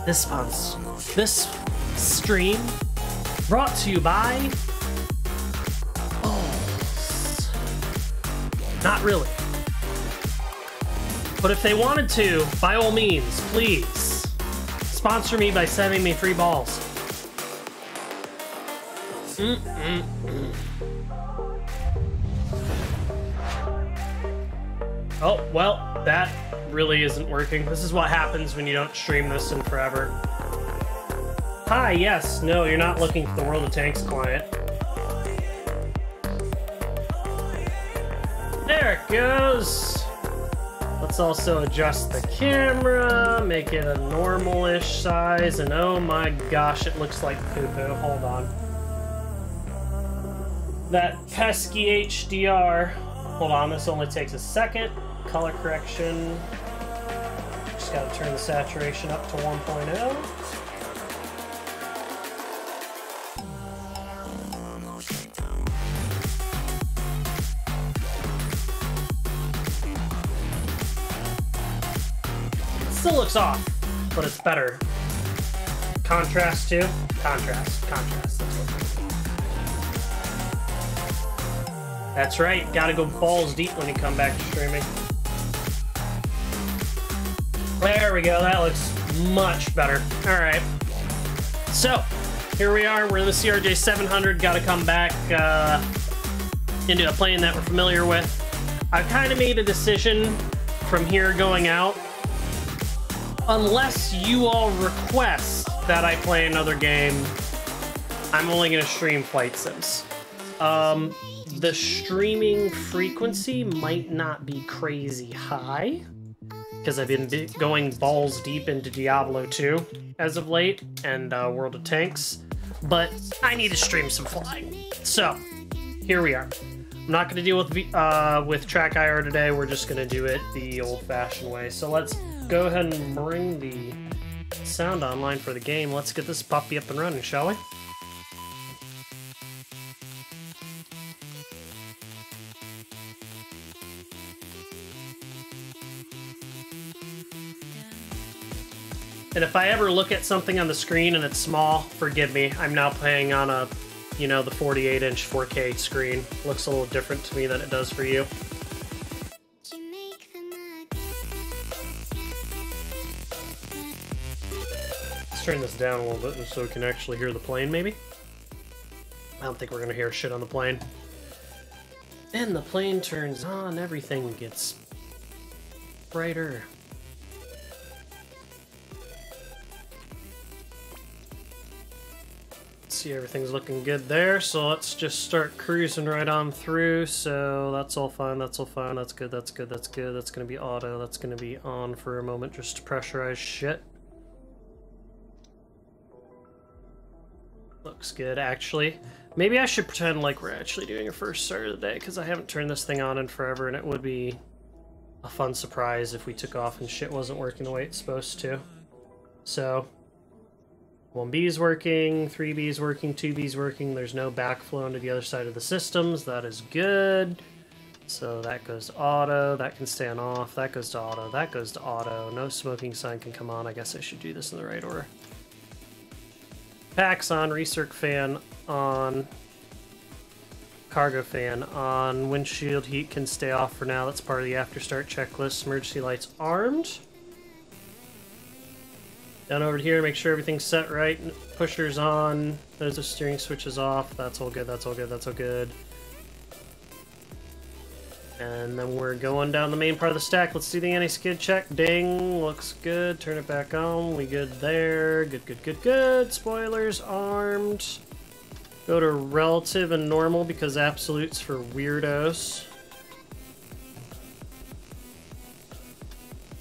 This stream brought to you by... Oh, not really. But if they wanted to, by all means, please sponsor me by sending me free balls. Oh, well, that really isn't working. This is what happens when you don't stream this in forever. Hi, yes, no, you're not looking for the World of Tanks client. There it goes. Let's also adjust the camera, make it a normal-ish size, and oh my gosh, it looks like poo-poo. Hold on. That pesky HDR. Hold on, this only takes a second. Color correction. Just gotta turn the saturation up to 1.0. Still looks off, but it's better. Contrast too? Contrast. That's what. That's right, gotta go balls deep when you come back to streaming. There we go, that looks much better. Alright. So, here we are, we're in the CRJ700, gotta come back into a plane that we're familiar with. I've kind of made a decision from here going out. Unless you all request that I play another game, I'm only going to stream flight sims. The streaming frequency might not be crazy high, because I've been going balls deep into Diablo 2 as of late, and World of Tanks, but I need to stream some flying. So, here we are. I'm not going to deal with track IR today, we're just going to do it the old-fashioned way. So let's go ahead and bring the sound online for the game. Let's get this puppy up and running, shall we? And if I ever look at something on the screen and it's small, forgive me. I'm now playing on a, the 48-inch 4K screen. Looks a little different to me than it does for you. Turn this down a little bit so we can actually hear the plane, maybe? I don't think we're gonna hear shit on the plane. And the plane turns on, everything gets brighter. See, everything's looking good there, so let's just start cruising right on through. So that's all fine, that's all fine, that's good, that's good, that's good. That's gonna be auto, that's gonna be on for a moment just to pressurize shit. Looks good, actually. Maybe I should pretend like we're actually doing a first start of the day, because I haven't turned this thing on in forever, and it would be a fun surprise if we took off and shit wasn't working the way it's supposed to. So, 1B's working, 3B's working, 2B's working, there's no backflow into the other side of the systems, that is good. So that goes to auto, that can stay on off, that goes to auto, that goes to auto, no smoking sign can come on. I guess I should do this in the right order. Packs on, recirc fan on, cargo fan on, windshield heat can stay off for now, that's part of the after start checklist. Emergency lights armed. Down over here, make sure everything's set right, pushers on, there's the steering switches off, that's all good, that's all good, that's all good. And then we're going down the main part of the stack. Let's do the anti-skid check. Ding, looks good. Turn it back on. We good there. Good, good, good, good. Spoilers armed. Go to relative and normal because absolute's for weirdos.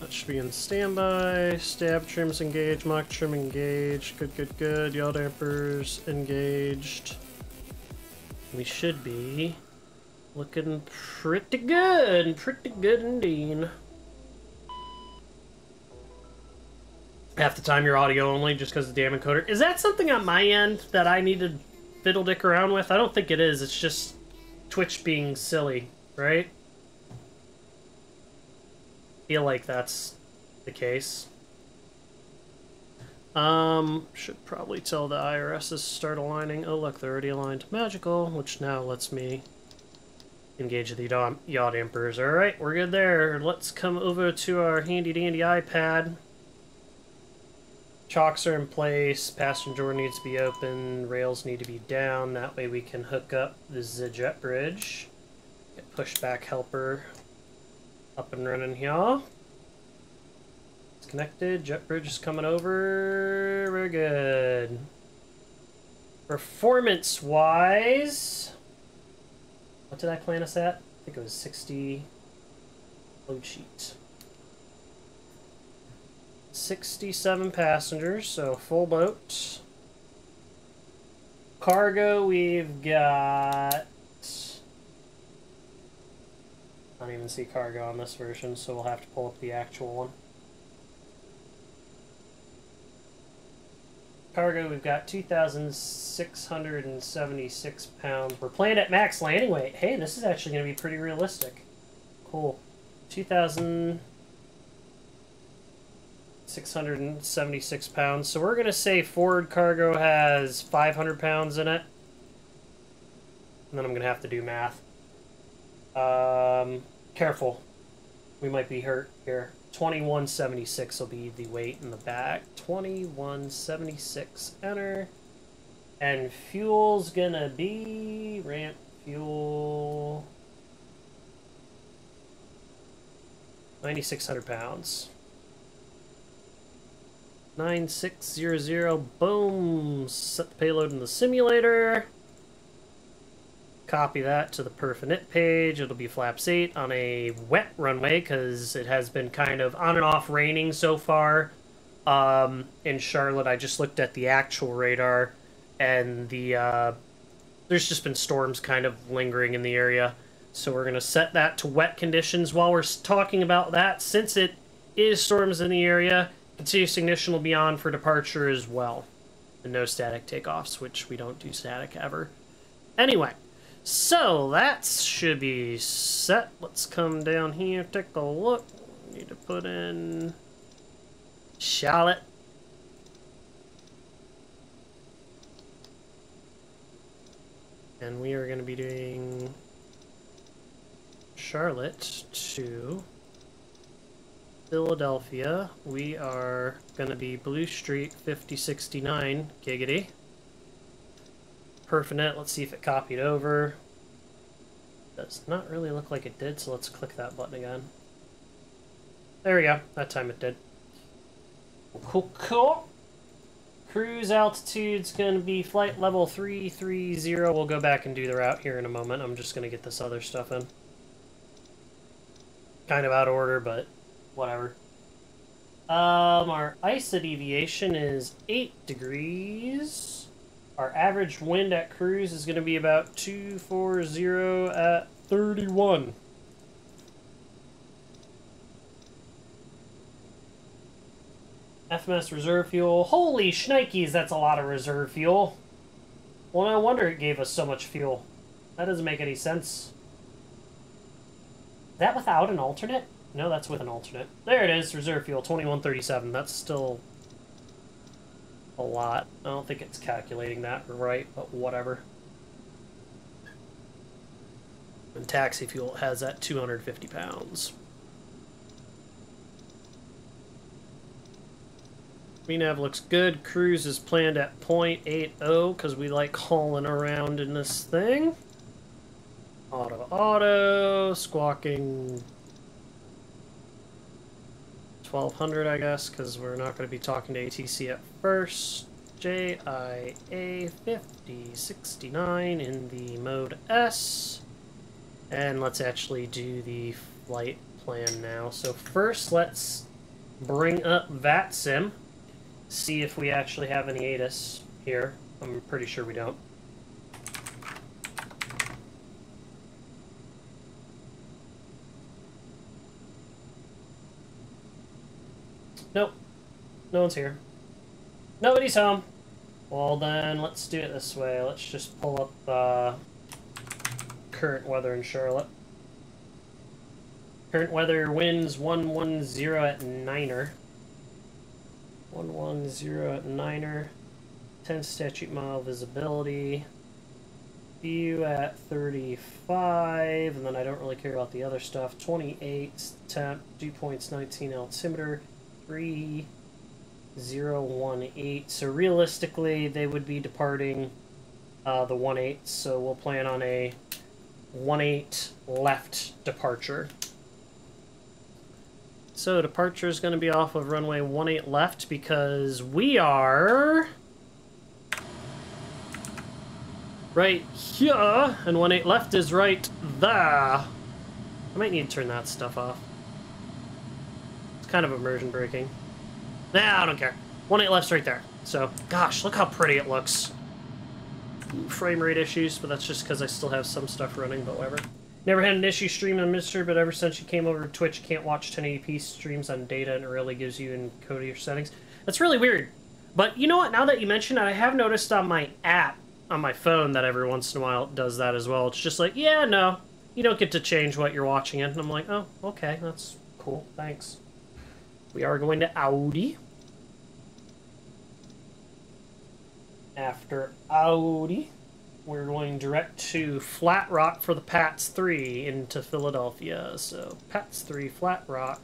That should be in standby. Stab trims engaged. Mock trim engaged. Good, good, good. Yaw dampers engaged. We should be looking pretty good indeed. Half the time you're audio only just because of the damn encoder. Is that something on my end that I need to fiddle dick around with? I don't think it is. It's just Twitch being silly, right? Feel like that's the case. Should probably tell the IRSs to start aligning. Oh, look, they're already aligned to magical, which now lets me engage the yaw dampers. Alright, we're good there. Let's come over to our handy-dandy iPad. Chocks are in place, passenger door needs to be open, rails need to be down, that way we can hook up the jet bridge. Get pushback helper up and running here. It's connected, jet bridge is coming over, we're good. Performance-wise, what did I plan us at? I think it was 60 load sheet. 67 passengers, so full boat. Cargo, we've got... I don't even see cargo on this version, so we'll have to pull up the actual one. Cargo, we've got 2,676 pounds. We're playing at max landing weight. Hey, this is actually going to be pretty realistic. Cool. 2,676 pounds. So we're going to say forward cargo has 500 pounds in it. And then I'm going to have to do math. Careful. We might be hurt here. 2176 will be the weight in the back. 2176, enter. And fuel's gonna be ramp fuel 9,600 pounds. 9600, boom. Set the payload in the simulator. Copy that to the perf init page. It'll be flaps 8 on a wet runway because it has been kind of on and off raining so far in Charlotte. I just looked at the actual radar, and the there's just been storms kind of lingering in the area. So we're going to set that to wet conditions. While we're talking about that, since it is storms in the area, continuous ignition will be on for departure as well. And no static takeoffs, which we don't do static ever. Anyway. So, that should be set. Let's come down here, take a look. Need to put in Charlotte. And we are going to be doing Charlotte to Philadelphia. We are going to be Blue Street 5069, giggity. Perfinet, let's see if it copied over. Does not really look like it did, so let's click that button again. There we go. That time it did. Cool, cool. Cruise altitude's going to be flight level 330. We'll go back and do the route here in a moment. I'm just going to get this other stuff in. Kind of out of order, but whatever. Our ISA deviation is 8 degrees. Our average wind at cruise is going to be about 240 at 31. FMS reserve fuel. Holy shnikes, that's a lot of reserve fuel. Well, no wonder it gave us so much fuel. That doesn't make any sense. Is that without an alternate? No, that's with an alternate. There it is, reserve fuel, 2137. That's still a lot. I don't think it's calculating that right, but whatever. And taxi fuel has that 250 pounds. VNAV looks good. Cruise is planned at 0.80 because we like hauling around in this thing. Auto, squawking 1200, I guess, because we're not going to be talking to ATC at first. JIA 5069 in the mode S. And let's actually do the flight plan now. So first, let's bring up Vatsim. See if we actually have any ATIS here. I'm pretty sure we don't. Nope. No one's here. Nobody's home. Well then, let's do it this way. Let's just pull up current weather in Charlotte. Current weather winds 110 at 9er. 110 at Niner. 10 statute mile visibility. View at 35, and then I don't really care about the other stuff. 28 temp, dew points 19 altimeter, 3018. So realistically, they would be departing the 18, so we'll plan on a 18 left departure. So departure is going to be off of runway 18 left because we are right here, and 18 left is right there. I might need to turn that stuff off. It's kind of immersion braking. Nah, I don't care. 18 left's right there. So, gosh, look how pretty it looks. Frame rate issues, but that's just because I still have some stuff running, but whatever. Never had an issue streaming on Mr., but ever since you came over to Twitch, you can't watch 1080p streams on data, and it really gives you encoder settings. That's really weird. But you know what? Now that you mention it, I have noticed on my app, on my phone, that every once in a while it does that as well. It's just like, yeah, no, you don't get to change what you're watching it. And I'm like, oh, okay, that's cool, thanks. We are going to Audi. After Audi, we're going direct to Flat Rock for the PATS 3 into Philadelphia. So, PATS 3, Flat Rock.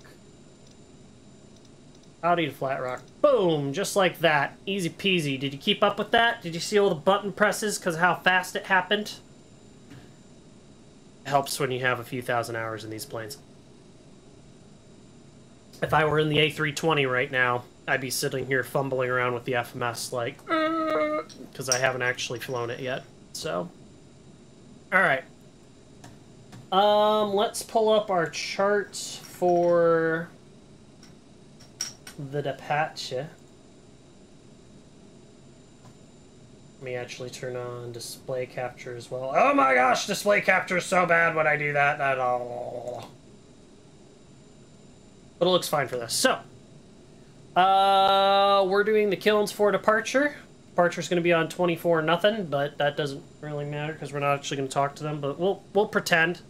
Audi to Flat Rock. Boom! Just like that. Easy peasy. Did you keep up with that? Did you see all the button presses because of how fast it happened? It helps when you have a few thousand hours in these planes. If I were in the A320 right now, I'd be sitting here fumbling around with the FMS like, because I haven't actually flown it yet. So, alright. Let's pull up our charts for the departure. Let me actually turn on display capture as well. Oh my gosh, display capture is so bad when I do that. But it looks fine for this. So, we're doing the kilns for departure. Departure's going to be on 24-0, but that doesn't really matter because we're not actually going to talk to them. But we'll pretend.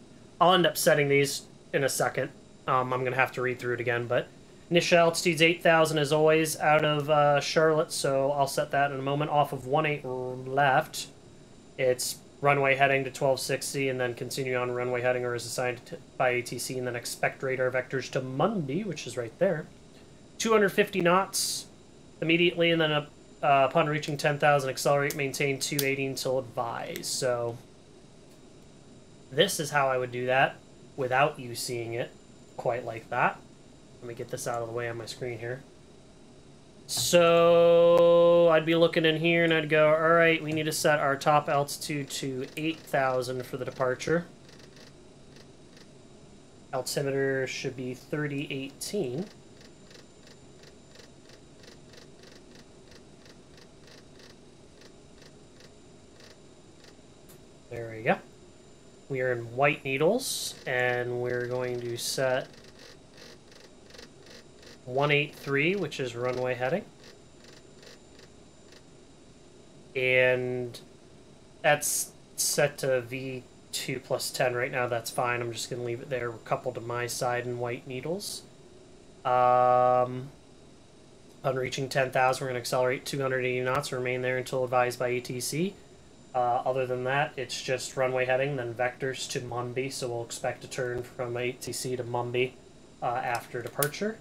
I'll end up setting these in a second. I'm going to have to read through it again, but initial altitude's 8,000 as always out of Charlotte, so I'll set that in a moment. Off of 18 left, it's runway heading to 1260, and then continue on runway heading or is assigned by ATC, and then expect radar vectors to Monday, which is right there. 250 knots immediately, and then upon reaching 10,000, accelerate, maintain 280 until advised. So this is how I would do that without you seeing it quite like that. Let me get this out of the way on my screen here. So I'd be looking in here and I'd go, all right, we need to set our top altitude to 8,000 for the departure. Altimeter should be 3018. There we go. We are in White Needles, and we're going to set 183, which is runway heading. And that's set to V2 plus 10 right now. That's fine. I'm just going to leave it there. We're coupled to my side in White Needles. On reaching 10,000, we're going to accelerate 280 knots, remain there until advised by ATC. Other than that, it's just runway heading, then vectors to Mumbai, so we'll expect a turn from ATC to Mumbai after departure.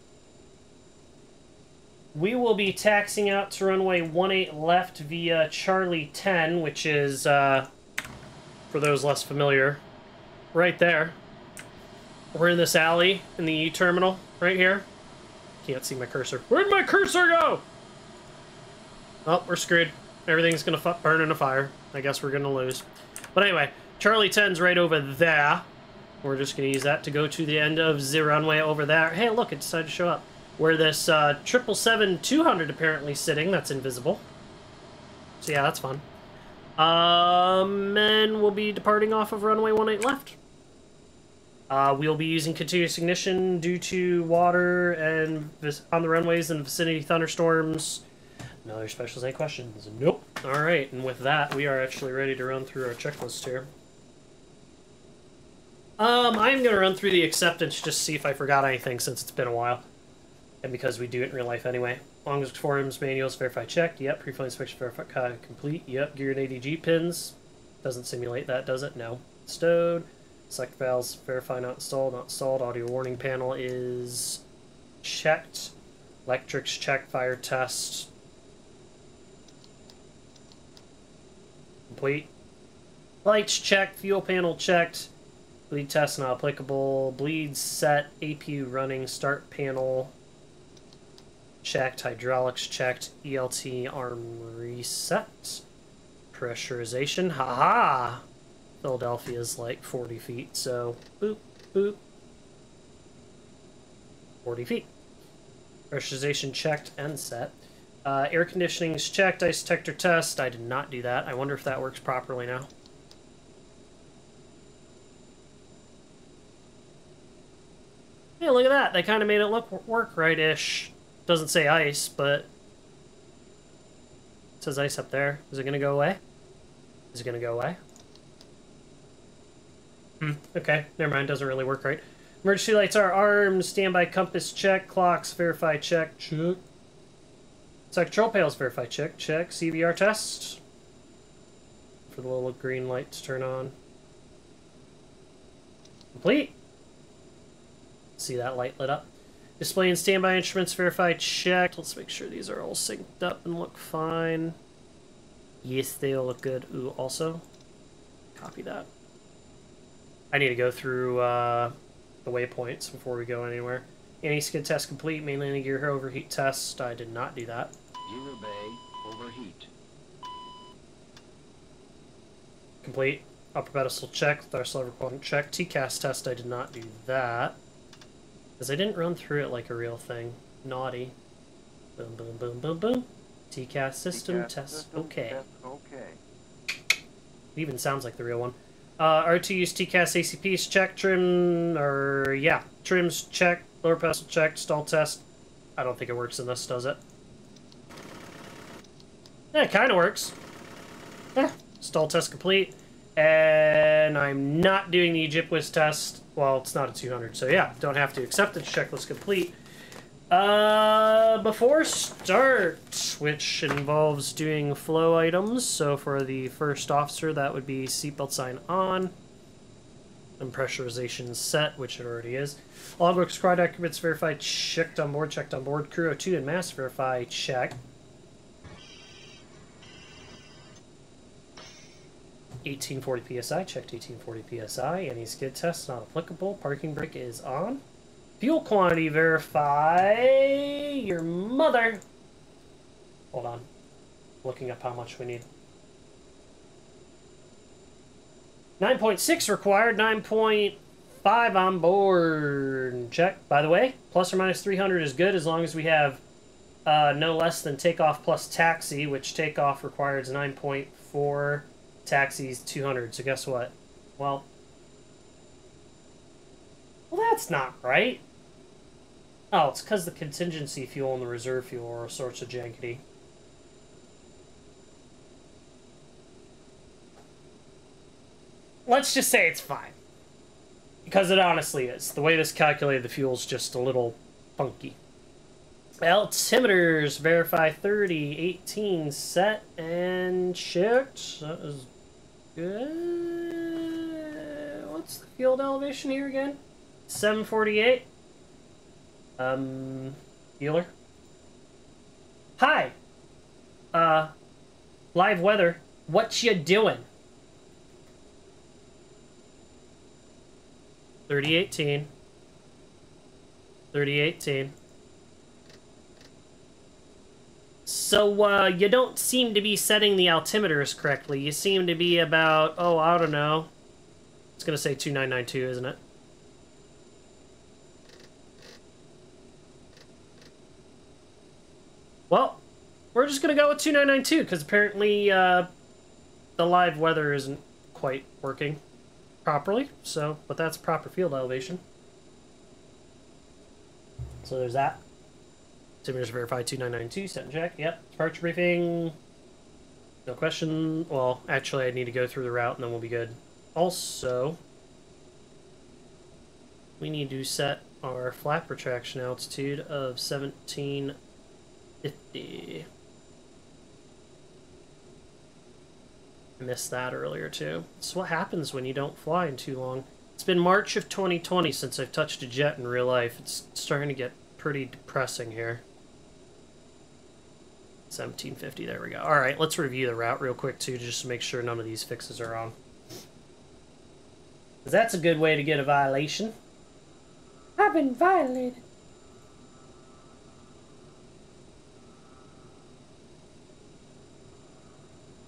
We will be taxiing out to runway 18 left via Charlie 10, which is, for those less familiar, right there. We're in this alley in the E-terminal, right here. Can't see my cursor. Where'd my cursor go? Oh, we're screwed. Everything's gonna burn in a fire. I guess we're gonna lose. But anyway, Charlie 10's right over there. We're just gonna use that to go to the end of the runway over there. Hey, look, it decided to show up. Where this 777-200 apparently sitting, that's invisible. So yeah, that's fun. And we'll be departing off of runway 18 left. We'll be using continuous ignition due to water and on the runways and vicinity thunderstorms. No other specials, any questions? Nope. Alright, and with that, we are actually ready to run through our checklist here. I'm going to run through the acceptance just to see if I forgot anything since it's been a while. And because we do it in real life anyway. Longest forums, manuals, verify checked. Yep. Pre-flight inspection, verify complete. Yep. Gear and ADG pins. Doesn't simulate that, does it? No. Stowed. Select valves, verify not installed, not installed. Audio warning panel is checked. Electrics checked, fire test. Complete. Lights checked, fuel panel checked. Bleed test not applicable. Bleed set, APU running, start panel checked, hydraulics checked, ELT arm reset. Pressurization, haha! Philadelphia's like 40 feet, so boop, boop. 40 feet. Pressurization checked and set. Air conditioning is checked. Ice detector test. I did not do that. I wonder if that works properly now. Yeah, look at that. They kind of made it work right-ish. Doesn't say ice, but it says ice up there. Is it going to go away? Is it going to go away? Okay, never mind. Doesn't really work right. Emergency lights are armed. Standby compass check. Clocks verify check. Check. Side control panels verify check. Check. CVR test. For the little green light to turn on. Complete. See that light lit up. Display and standby instruments verify checked. Let's make sure these are all synced up and look fine. Yes, they all look good. Ooh, also. Copy that. I need to go through the waypoints before we go anywhere. Anti-skid test complete. Main landing gear overheat test. I did not do that. Gear bay overheat. Complete. Upper pedestal check. Thrust lever quadrant check. TCAS test. I did not do that. Because I didn't run through it like a real thing. Naughty. Boom, boom, boom, boom, boom. TCAS system test. Okay. Okay. It even sounds like the real one. R2 use TCAS ACPs check. Trim, or yeah. Trims check. Lower pedestal check. Stall test. I don't think it works in this, does it? Yeah, it kind of works. Yeah. Stall test complete. And I'm not doing the EgyptWiz test. Well, it's not a 200, so yeah, don't have to. Acceptance checklist complete. Before start, which involves doing flow items, so for the first officer, that would be seatbelt sign on, and pressurization set, which it already is. Logbook squad documents verified, checked on board, crew O2 and mass verify, check. 1840 psi, checked 1840 psi. Any skid test not applicable. Parking brake is on. Fuel quantity verify. Your mother. Hold on. Looking up how much we need. 9.6 required. 9.5 on board. Check. By the way, plus or minus 300 is good as long as we have no less than takeoff plus taxi, which takeoff requires 9.4. Taxi's 200, so guess what? Well, that's not right. Oh, it's because the contingency fuel and the reserve fuel are sorts of jankety. Let's just say it's fine. Because it honestly is. The way this calculated the fuel is just a little funky. Altimeters, verify 30, 18, set, and checked. That is good. What's the field elevation here again? 748. Healer. Hi. Live weather. What you doing? 3018. 3018. So, you don't seem to be setting the altimeters correctly. You seem to be about, oh, I don't know. It's going to say 2992, isn't it? Well, we're just going to go with 2992, because apparently the live weather isn't quite working properly. So, but that's proper field elevation. So there's that. Altimeters verify 2992, set and check. Yep. Departure briefing. No question. Well, actually, I need to go through the route and then we'll be good. Also, we need to set our flap retraction altitude of 1750. I missed that earlier too. It's what happens when you don't fly in too long. It's been March of 2020 since I've touched a jet in real life. It's starting to get pretty depressing here. 1750, there we go. Alright, let's review the route real quick too, just to make sure none of these fixes are on. Because that's a good way to get a violation. I've been violated.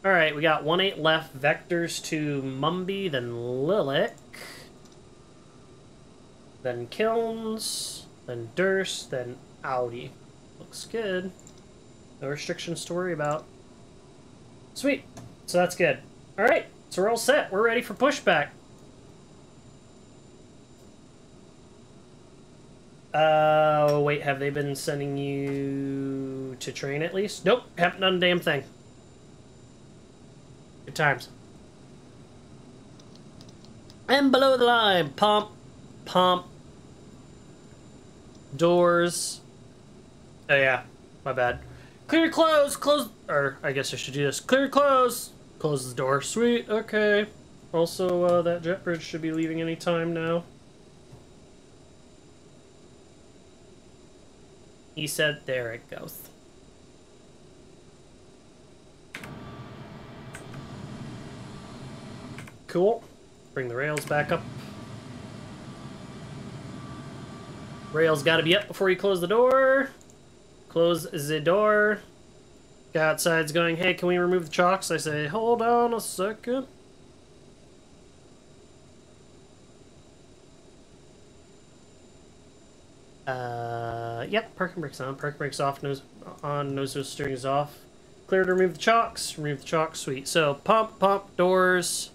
Alright, we got 1-8 left, vectors to Mumby, then Lilac, then Kilns, then Durst, then Audi. Looks good. No restrictions to worry about. Sweet. So that's good. Alright, so we're all set. We're ready for pushback. Wait, have they been sending you to train at least? Nope, haven't done a damn thing. Good times. And below the line, pump, pump, doors. Oh yeah, my bad. Clear, close, close, or I guess I should do this. Clear, close, close the door. Sweet, okay. Also, that jet bridge should be leaving any time now. He said, there it goes. Cool. Bring the rails back up. Rails gotta be up before you close the door. Close the door. Guy outside's going, hey, can we remove the chocks? I say, hold on a second. Yep, parking brakes on. Parking brakes off, nose steering is off. Clear to remove the chocks. Remove the chocks, sweet. So, pump, pump, doors.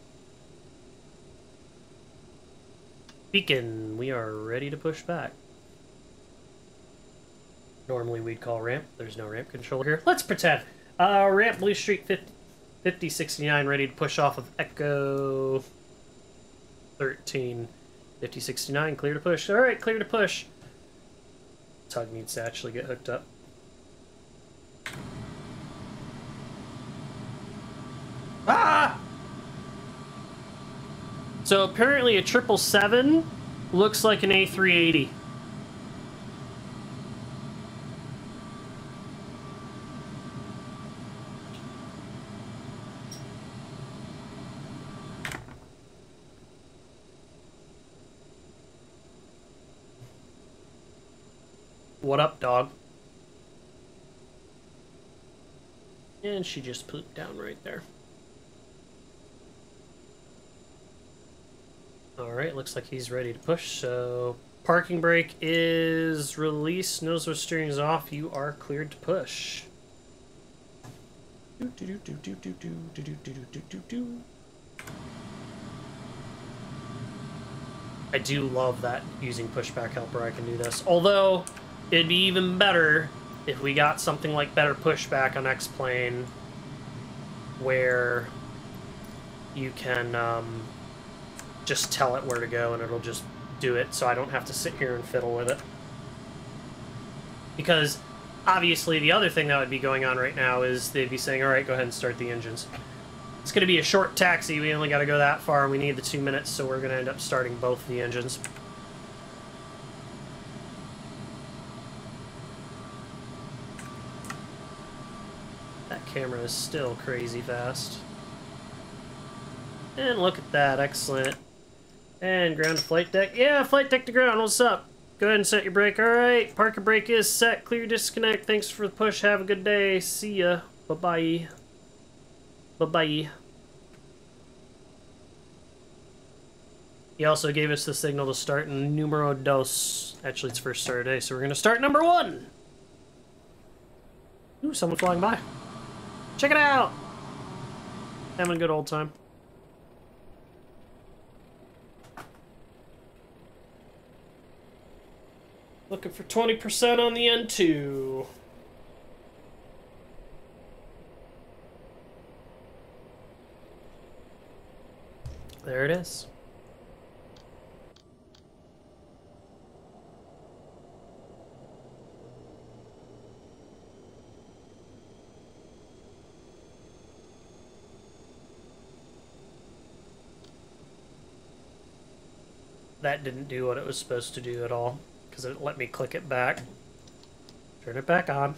Beacon, we are ready to push back. Normally we'd call ramp. There's no ramp control here. Let's pretend. Ramp Blue Street 5069 ready to push off of Echo 13. 5069, clear to push. Alright, clear to push. Tug needs to actually get hooked up. Ah! So apparently a 777 looks like an A380. What up, dog? And she just pooped down right there. Alright, looks like he's ready to push, so parking brake is released, nose wheel steering is off, you are cleared to push. I do love that using pushback helper I can do this, although it'd be even better if we got something like better pushback on X-Plane where you can just tell it where to go and it'll just do it, so I don't have to sit here and fiddle with it. Because obviously the other thing that would be going on right now is they'd be saying, alright, go ahead and start the engines. It's going to be a short taxi, we only got to go that far and we need the 2 minutes, so we're going to end up starting both the engines. That camera is still crazy fast. And look at that, excellent. And ground to flight deck. Yeah, flight deck to ground, what's up? Go ahead and set your brake. Alright, parking brake is set. Clear disconnect. Thanks for the push. Have a good day. See ya. Bye-bye. Bye-bye. He also gave us the signal to start in numero dos. Actually, it's first start of day, so we're going to start number 1. Ooh, someone flying by. Check it out! Having a good old time. Looking for 20% on the N2. There it is. That didn't do what it was supposed to do at all, because it let me click it back. Turn it back on.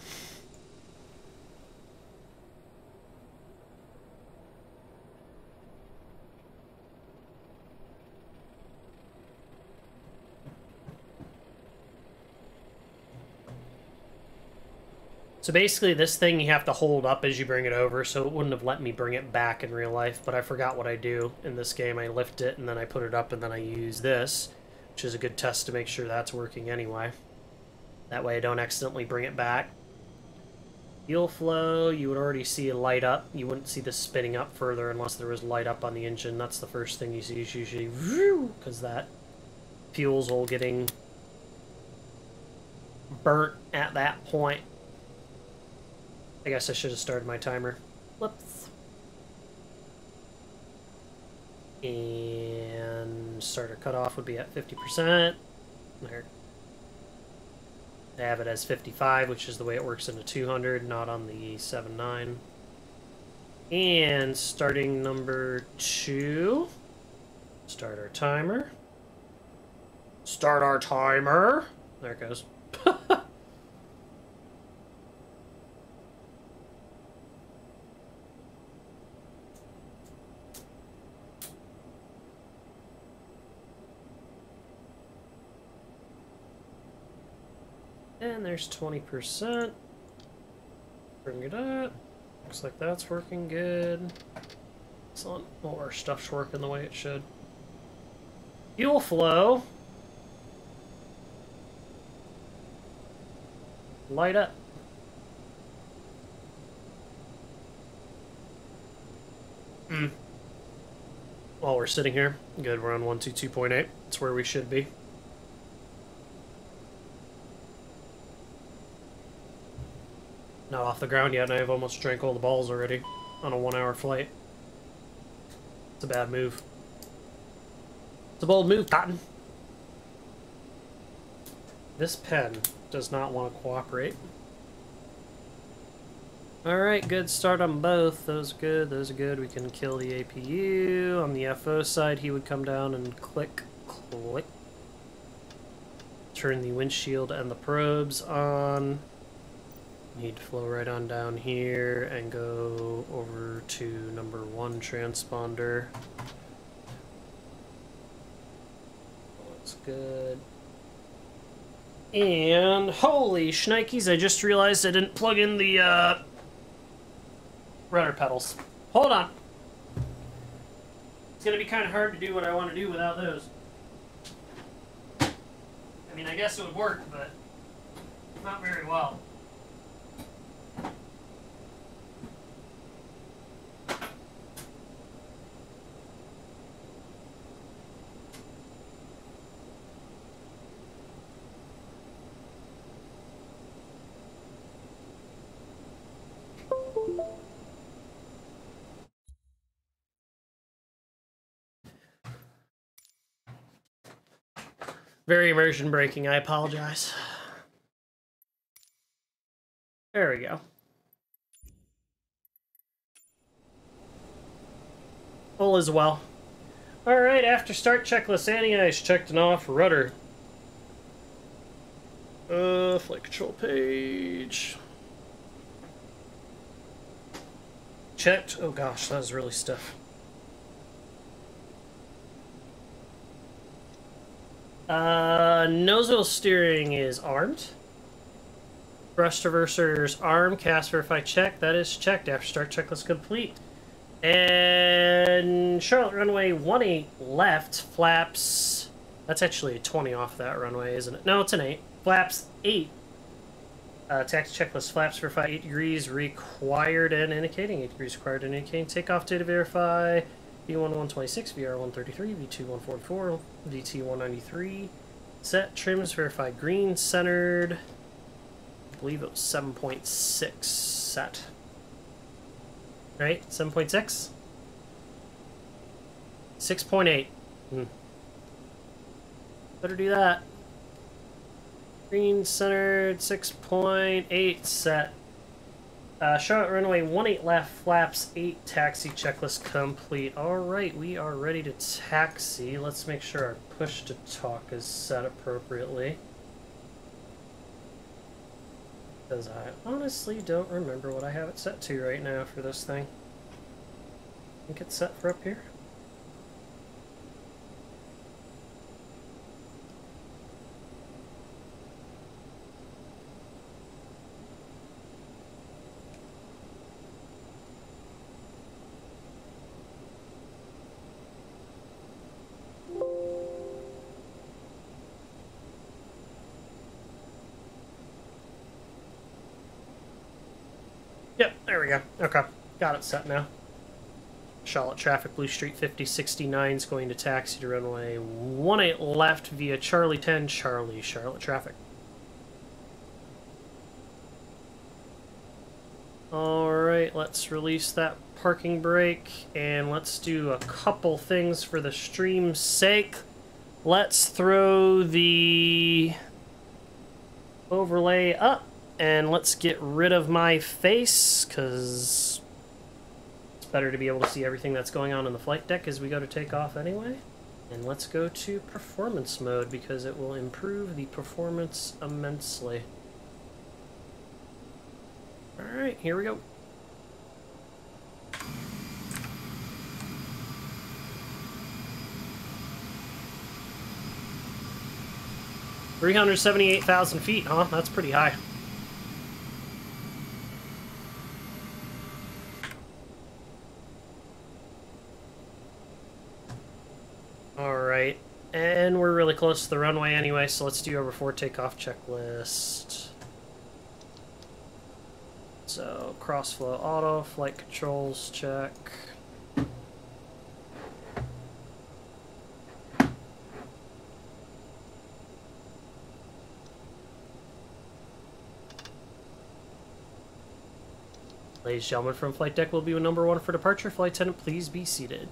So basically this thing you have to hold up as you bring it over, so it wouldn't have let me bring it back in real life, but I forgot what I do in this game. I lift it and then I put it up and then I use this, which is a good test to make sure that's working anyway. That way I don't accidentally bring it back. Fuel flow, you would already see a light up. You wouldn't see this spinning up further unless there was light up on the engine. That's the first thing you see is usually, because that fuel's all getting burnt at that point. I guess I should have started my timer. Whoops. And starter cutoff would be at 50%. There. I have it as 55, which is the way it works in the 200, not on the 7.9. And starting number 2. Start our timer. Start our timer. There it goes. And there's 20%. Bring it up. Looks like that's working good. Excellent. All our stuff's working the way it should. Fuel flow. Light up. While we're sitting here. Good, we're on 122.8. That's where we should be. Not off the ground yet, and I've almost drank all the balls already on a 1-hour flight. It's a bad move. It's a bold move, Cotton. This pen does not want to cooperate. Alright, good start on both. Those are good, those are good. We can kill the APU. On the FO side, he would come down and click. Turn the windshield and the probes on. Need to flow right on down here and go over to number 1 transponder. Looks good. And holy shnikes, I just realized I didn't plug in the rudder pedals. Hold on. It's gonna be kind of hard to do what I want to do without those. I mean, I guess it would work, but not very well. Very immersion breaking, I apologize. There we go. All is well. Alright, after start checklist, anti-ice checked and off, rudder. Flight control page. Checked. Oh gosh, that was really stiff. Nozzle steering is armed. Thrust reverser's armed. Cast verify check. That is checked. After start checklist complete. And Charlotte runway 18 left. Flaps. That's actually a 20 off that runway, isn't it? No, it's an 8. Flaps 8. Taxi checklist. Flaps verify 8 degrees required and indicating. 8 degrees required and indicating. Takeoff data verify. V1-126, VR-133, V2-144, DT-193. Set trims verify green centered. I believe it was 7.6 set. Right? 7.6? 6.8. Better do that. Green centered 6.8 set. Charlotte runway 18 left, flaps 8, taxi checklist complete. Alright, we are ready to taxi. Let's make sure our push to talk is set appropriately. Because I honestly don't remember what I have it set to right now for this thing. I think it's set for up here. Yep, there we go. Okay, got it set now. Charlotte traffic, Blue Street 5069 is going to taxi to runway 18 left via Charlie 10, Charlie, Charlotte traffic. Alright, let's release that parking brake, and let's do a couple things for the stream's sake. Let's throw the overlay up. And let's get rid of my face, because it's better to be able to see everything that's going on in the flight deck as we go to take off anyway. And let's go to performance mode, because it will improve the performance immensely. Alright, here we go. $378,000 feet, huh? That's pretty high. Alright, and we're really close to the runway anyway, so let's do our before takeoff checklist. So, crossflow auto, flight controls check. Ladies and gentlemen, from flight deck will be number 1 for departure. Flight attendant, please be seated.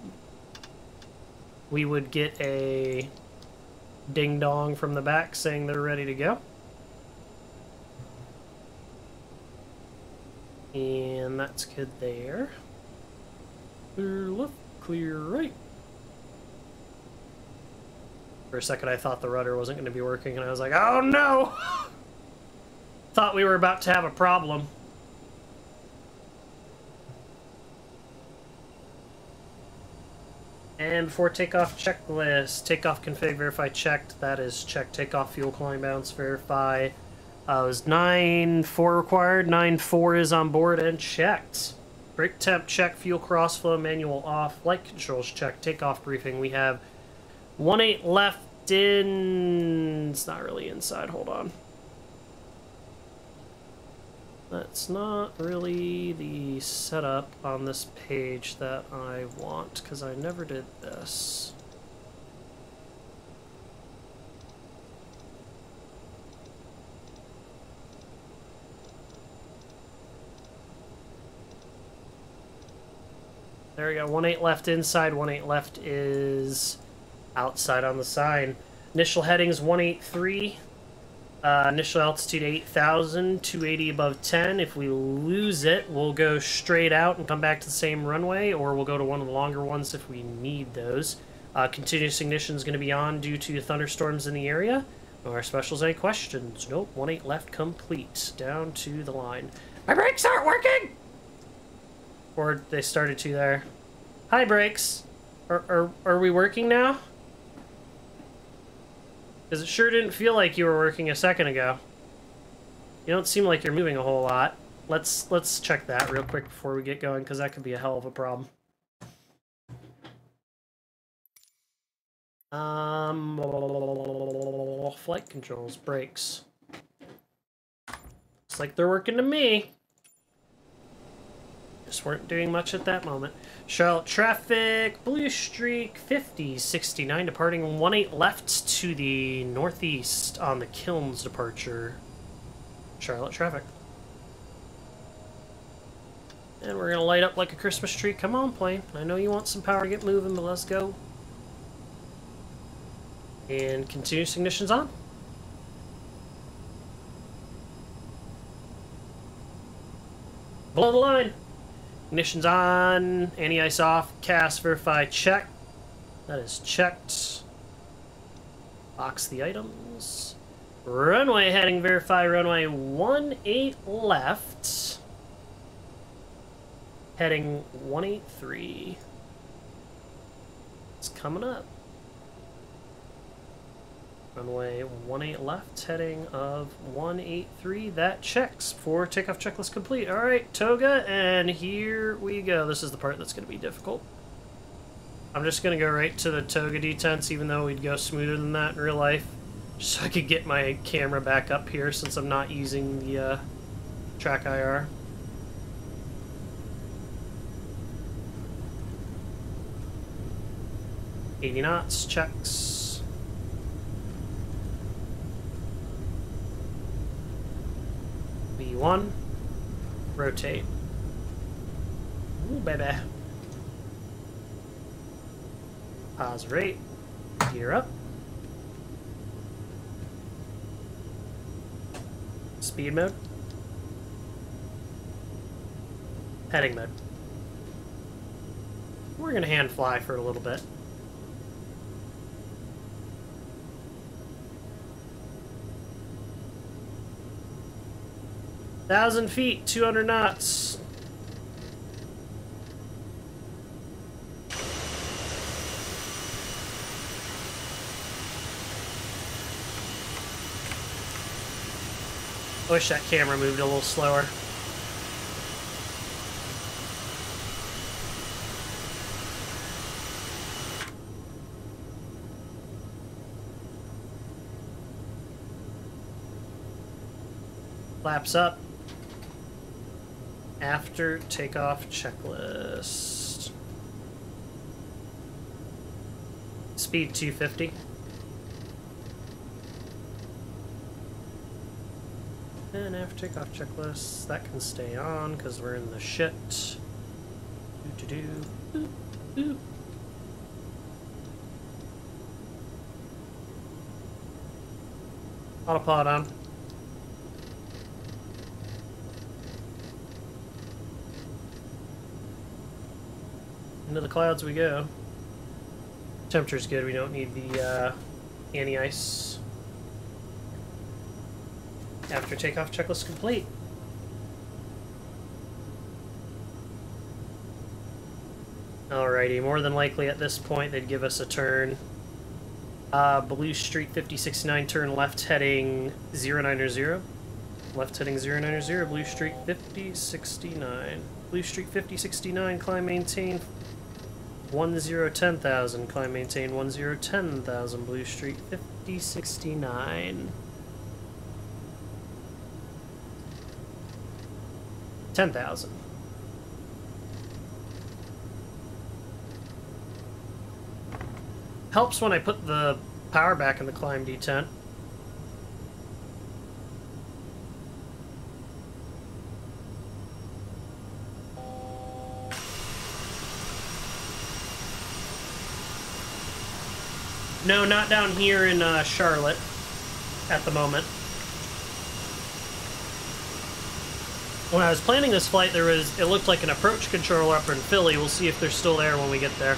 We would get a ding-dong from the back saying they're ready to go. And that's good there. Clear left, clear right. For a second I thought the rudder wasn't going to be working, and I was like, oh no! Thought we were about to have a problem. And before takeoff checklist, takeoff config verify checked. That is checked. Takeoff fuel climb bounce verify. It was 9.4 required. 9.4 is on board and checked. Brake temp check. Fuel crossflow manual off. Flight controls check. Takeoff briefing. We have 18 left in. It's not really inside. Hold on. That's not really the setup on this page that I want, because I never did this. There we go, 18 left inside, 18 left is outside on the sign. Initial headings 183. Initial altitude 8,000, 280 above 10. If we lose it, we'll go straight out and come back to the same runway, or we'll go to one of the longer ones if we need those. Continuous ignition is going to be on due to thunderstorms in the area. Our specials, any questions? Nope, 18 left complete. Down to the line. My brakes aren't working! Or they started to there. Hi, brakes. Are we working now? Because it sure didn't feel like you were working a second ago. You don't seem like you're moving a whole lot. Let's check that real quick before we get going, because that could be a hell of a problem. Flight controls, brakes. Looks like they're working to me. Just weren't doing much at that moment. Charlotte traffic, Blue Streak 5069 departing 18 left to the northeast on the Kilns departure. Charlotte traffic. And we're gonna light up like a Christmas tree. Come on, plane. I know you want some power to get moving, but let's go. And continuous ignition's on. Below the line. Ignition's on. Anti-ice off. Cast verify check. That is checked. Box the items. Runway heading verify. Runway 18 left. Heading 183. It's coming up. Runway 18 left, heading of 183. That checks for takeoff checklist complete. All right, toga, and here we go. This is the part that's going to be difficult. I'm just going to go right to the toga detents, even though we'd go smoother than that in real life, just so I could get my camera back up here since I'm not using the track IR. $80 knots, checks. V1, rotate. Ooh, baby. Pause rate, gear up. Speed mode. Heading mode. We're gonna hand fly for a little bit. Thousand feet, 200 knots. I wish that camera moved a little slower. Flaps up. After takeoff checklist. Speed 250. And after takeoff checklist, that can stay on because we're in the shit. Boop. Autopilot on. Into the clouds we go. Temperature's good, we don't need the anti-ice. After takeoff checklist complete. Alrighty, more than likely at this point they'd give us a turn. Blue Street 5069, turn left heading 090. Left heading 090, Blue Street 5069. Blue Street 5069, climb maintain 1010,000, climb maintain 1010,000, Blue Street 5069. 10,000. Helps when I put the power back in the climb detent. No, not down here in Charlotte at the moment. When I was planning this flight, it looked like an approach control up in Philly. We'll see if they're still there when we get there.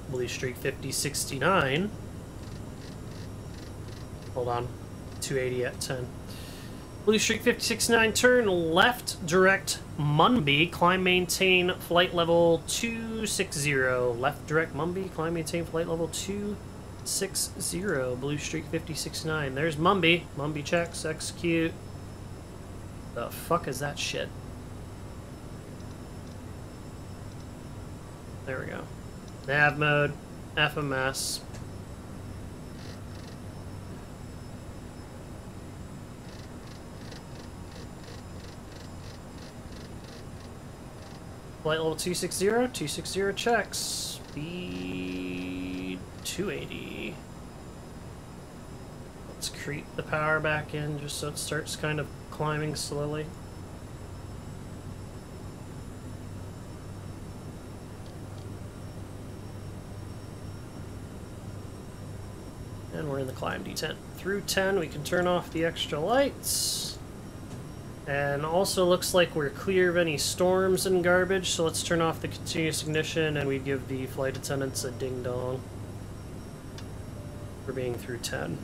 Blue Street 5069. Hold on. 280 at 10. Blue Street 5069, turn left, direct Mumbai, climb maintain flight level 260. Left direct Mumbai, climb maintain flight level 260. Blue Street 5069. There's Mumbai. Mumbai checks, execute. The fuck is that shit? There we go. Nav mode, FMS. Flight level 260, 260 checks. Speed 280. Let's creep the power back in just so it starts kind of climbing slowly. the climb descent. Through 10, we can turn off the extra lights. And also looks like we're clear of any storms and garbage, so let's turn off the continuous ignition and we give the flight attendants a ding-dong for being through 10.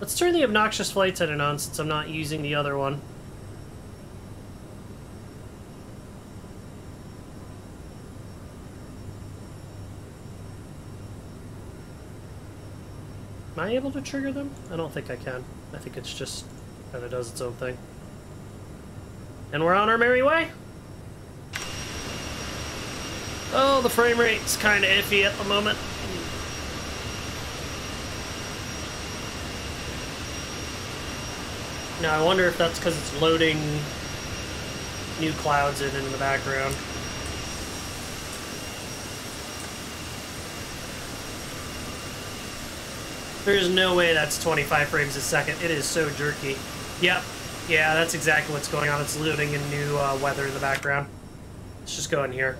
Let's turn the obnoxious flight attendant on since I'm not using the other one. Am I able to trigger them? I don't think I can. I think it's just kind of does its own thing. And we're on our merry way. Oh, the frame rate's kind of iffy at the moment. Now, I wonder if that's because it's loading new clouds in the background. There's no way that's 25 frames a second. It is so jerky. Yep. Yeah, that's exactly what's going on. It's loading in new weather in the background. Let's just go in here.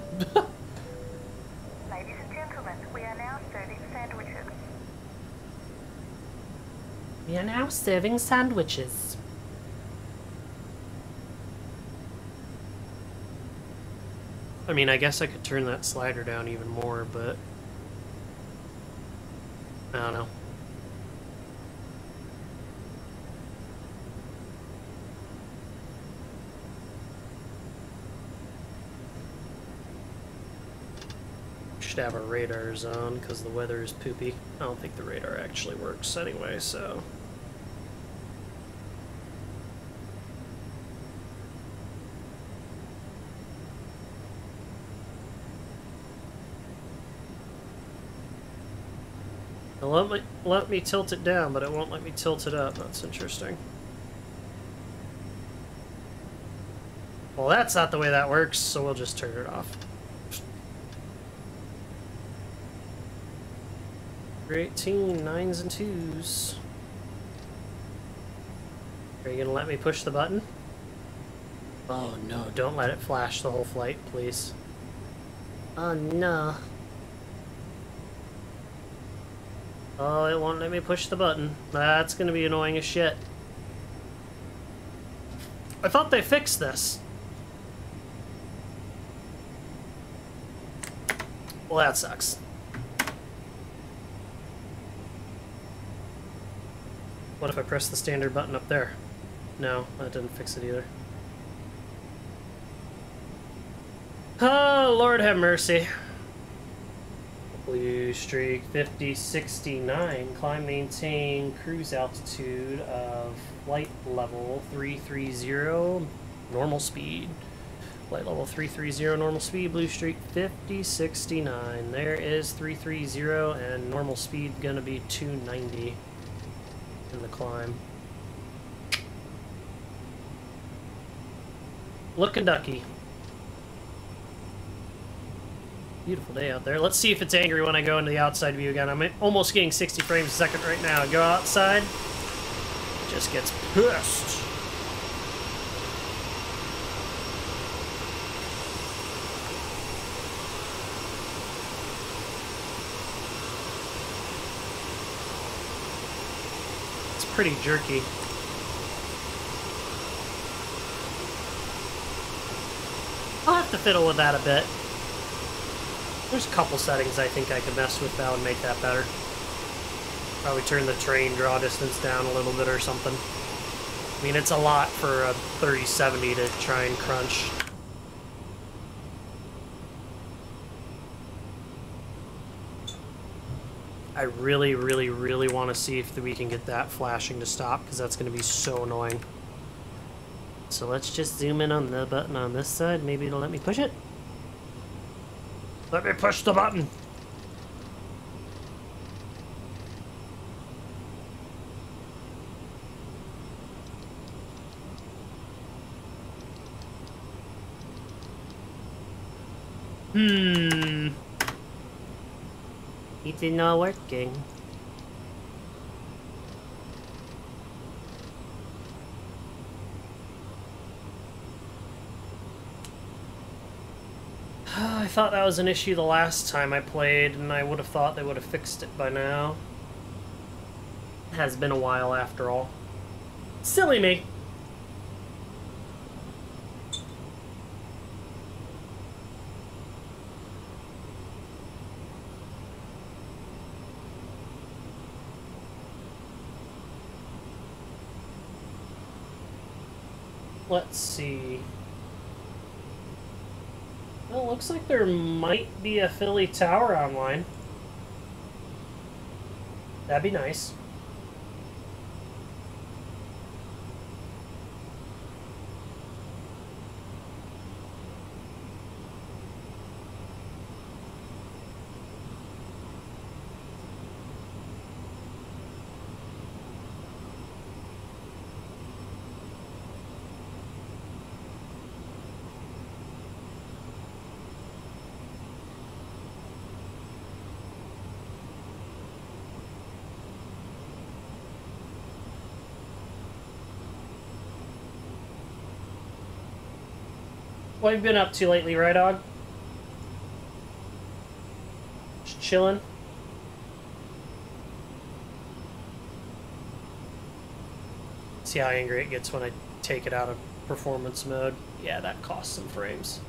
Ladies and gentlemen, we are now serving sandwiches. We are now serving sandwiches. I mean, I guess I could turn that slider down even more, but I don't know. Should have our radars on because the weather is poopy. I don't think the radar actually works anyway, so. Let me tilt it down, but it won't let me tilt it up. That's interesting. Well, that's not the way that works, so we'll just turn it off. 18, 9s and 2s. Are you gonna let me push the button? Oh no, don't let it flash the whole flight, please. Oh no. Oh, it won't let me push the button. That's gonna be annoying as shit. I thought they fixed this. Well, that sucks. What if I press the standard button up there? No, that didn't fix it either. Oh, Lord have mercy. Blue streak 5069. Climb, maintain cruise altitude of flight level 330, normal speed. Flight level 330, normal speed, blue streak 5069. There is 330, and normal speed gonna be 290 in the climb. Lookin' ducky. Beautiful day out there. Let's see if it's angry when I go into the outside view again. I'm almost getting 60 frames a second right now. Go outside. It just gets pissed. It's pretty jerky. I'll have to fiddle with that a bit. There's a couple settings I think I could mess with that would make that better. Probably turn the train draw distance down a little bit or something. I mean, it's a lot for a 3070 to try and crunch. I really, really, really want to see if we can get that flashing to stop, because that's going to be so annoying. So let's just zoom in on the button on this side. Maybe it'll let me push it. Let me push the button. It's not working. I thought that was an issue the last time I played, and I would have thought they would have fixed it by now. It has been a while after all. Silly me. Let's see. Well, it looks like there might be a Philly Tower online. That'd be nice. What have you been up to lately, right, dog? Just chilling? See how angry it gets when I take it out of performance mode. Yeah, that cost some frames.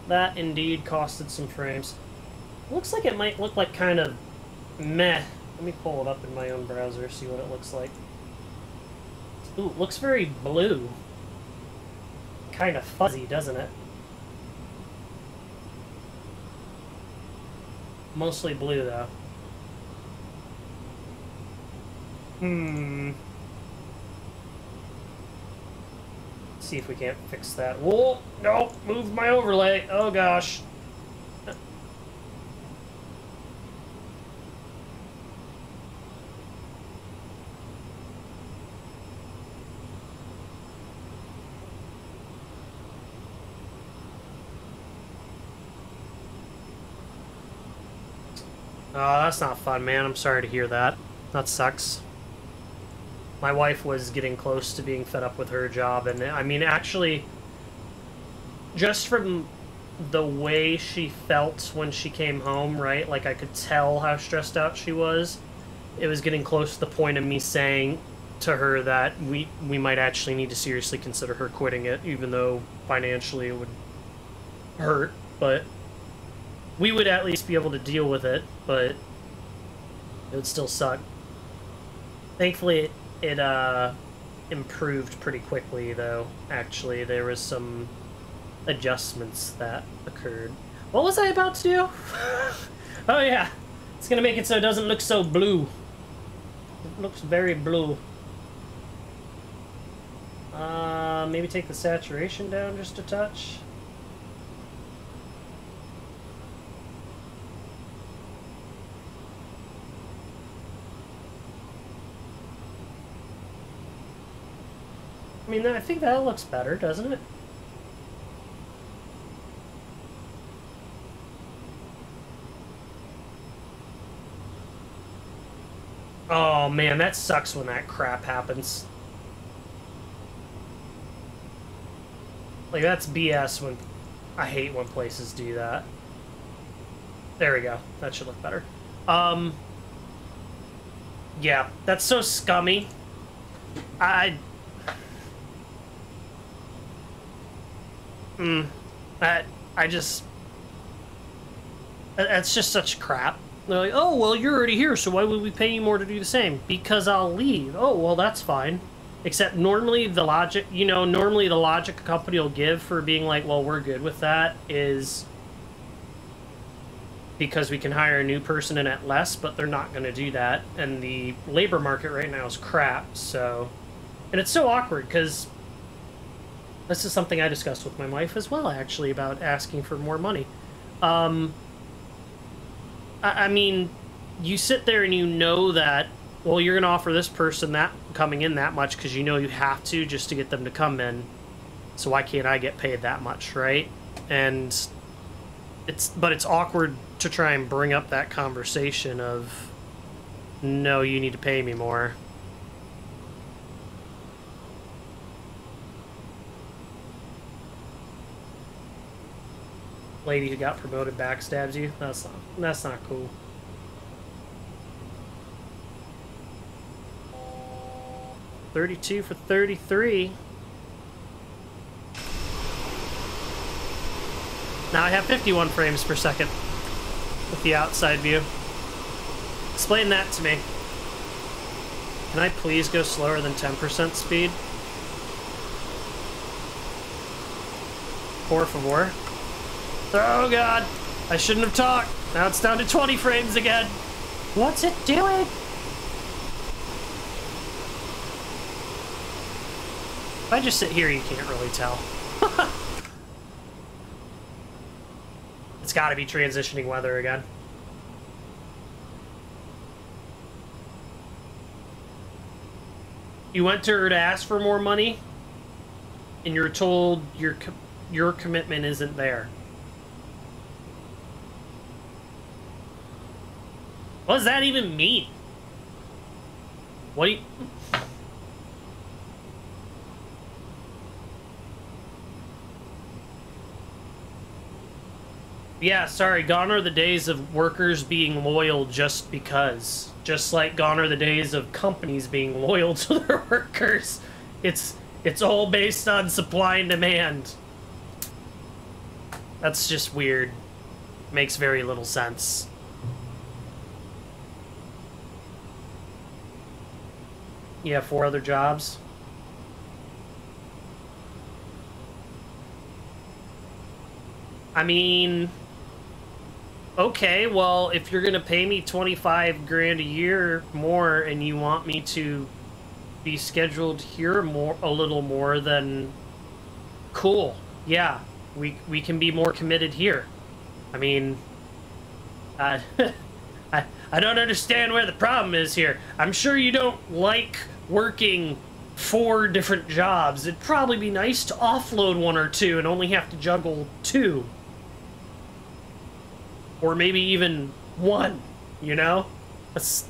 That indeed costed some frames. Looks like it might look like kind of meh. Let me pull it up in my own browser, see what it looks like. Ooh, it looks very blue. Kind of fuzzy, doesn't it? Mostly blue, though. See if we can't fix that. Whoa! No! Move my overlay! Oh gosh. Oh, that's not fun, man. I'm sorry to hear that. That sucks. My wife was getting close to being fed up with her job, and I mean, actually, just from the way she felt when she came home, right? Like, I could tell how stressed out she was. It was getting close to the point of me saying to her that we might actually need to seriously consider her quitting it, even though financially it would hurt, but we would at least be able to deal with it, but it would still suck. Thankfully, it improved pretty quickly, though. Actually, there was some adjustments that occurred. What was I about to do? Oh yeah, it's gonna make it so it doesn't look so blue. It looks very blue. Maybe take the saturation down just a touch. I mean, I think that looks better, doesn't it? Oh man, that sucks when that crap happens. Like, that's BS when... I hate when places do that. There we go. That should look better. Yeah, that's so scummy. I just... That's just such crap. They're like, oh, well, you're already here, so why would we pay you more to do the same? Because I'll leave. Oh, well, that's fine. Except normally the logic, you know, normally the logic a company will give for being like, well, we're good with that is because we can hire a new person in at less, but they're not going to do that. And the labor market right now is crap, so... And it's so awkward, because this is something I discussed with my wife as well, actually, about asking for more money. I mean, you sit there and you know that, well, you're going to offer this person that coming in that much because you know you have to just to get them to come in. So why can't I get paid that much, right? And but it's awkward to try and bring up that conversation of, no, you need to pay me more. lady who got promoted backstabs you. That's not cool. $32 for $33. Now I have 51 frames per second with the outside view. Explain that to me. Can I please go slower than 10% speed? Por favor. Oh god! I shouldn't have talked. Now it's down to 20 frames again. What's it doing? If I just sit here, you can't really tell. It's gotta be transitioning weather again. You went to her to ask for more money, and you're told your commitment isn't there. What does that even mean? What do you... Yeah, sorry, gone are the days of workers being loyal just because. Just like gone are the days of companies being loyal to their workers. It's all based on supply and demand. That's just weird. Makes very little sense. You have 4 other jobs? I mean... Okay, well, if you're gonna pay me 25 grand a year more and you want me to be scheduled here a little more, then cool. Yeah, we can be more committed here. I mean, I don't understand where the problem is here. I'm sure you don't like working 4 different jobs. It'd probably be nice to offload 1 or 2 and only have to juggle 2. Or maybe even 1, you know? It's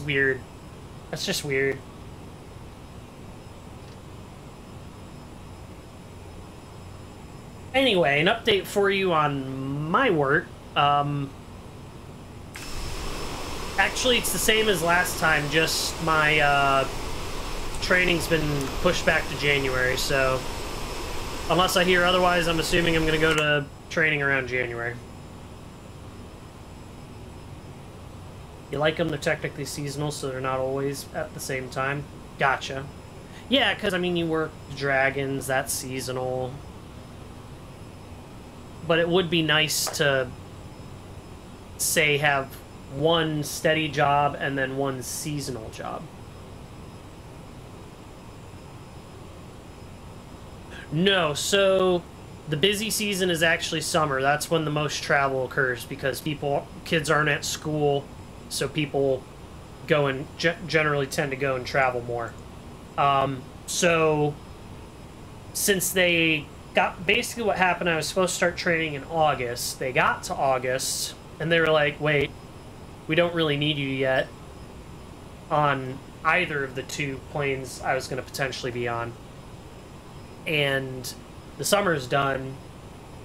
weird. That's just weird. Anyway, an update for you on my work. Actually, it's the same as last time, just my training's been pushed back to January, so... Unless I hear otherwise, I'm assuming I'm going to go to training around January. You like them? They're technically seasonal, so they're not always at the same time. Gotcha. Yeah, because, I mean, you work dragons, that's seasonal. But it would be nice to, say, have 1 steady job and then 1 seasonal job. No, so the busy season is actually summer. That's when the most travel occurs because kids aren't at school. So people go and generally tend to go and travel more. So since they got... Basically what happened, I was supposed to start training in August. They got to August, and they were like, wait, we don't really need you yet on either of the 2 planes I was going to potentially be on. And the summer's done,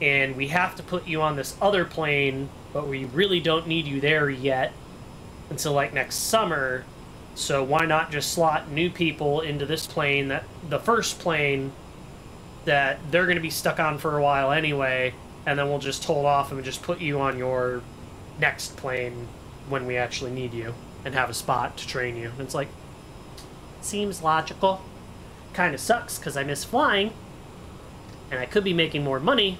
and we have to put you on this other plane, but we really don't need you there yet until like next summer, so why not just slot new people into this plane, that the first plane that they're going to be stuck on for a while anyway, and then we'll just hold off and just put you on your next plane when we actually need you and have a spot to train you. And it's like, seems logical. Kind of sucks because I miss flying and I could be making more money,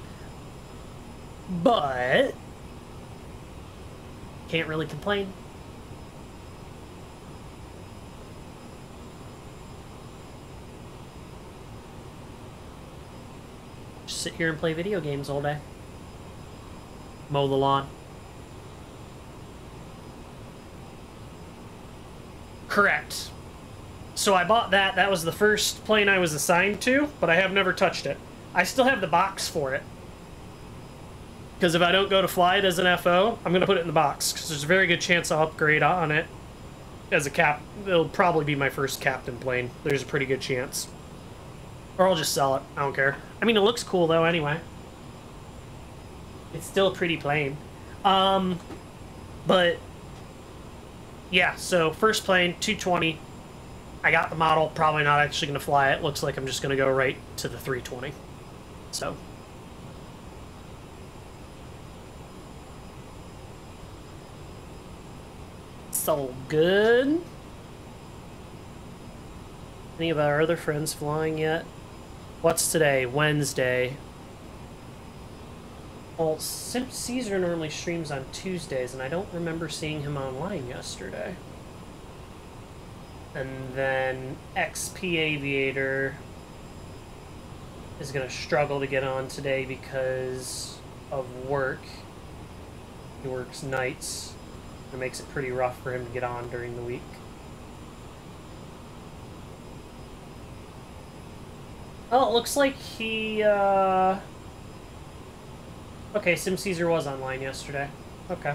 but can't really complain. Just sit here and play video games all day. Mow the lawn. Correct. So I bought that. That was the first plane I was assigned to, but I have never touched it. I still have the box for it. Because if I don't go to fly it as an FO, I'm going to put it in the box. Because there's a very good chance I'll upgrade on it as a cap. It'll probably be my first captain plane. There's a pretty good chance. Or I'll just sell it. I don't care. I mean, it looks cool, though, anyway. It's still pretty plain. But yeah, so first plane, 220. I got the model, probably not actually going to fly it. Looks like I'm just going to go right to the 320. So so good. Any of our other friends flying yet? What's today? Wednesday. Well, Caesar normally streams on Tuesdays, and I don't remember seeing him online yesterday. And then XP Aviator is going to struggle to get on today because of work. He works nights. It makes it pretty rough for him to get on during the week. Oh, it looks like he, okay, Sim Caesar was online yesterday. Okay.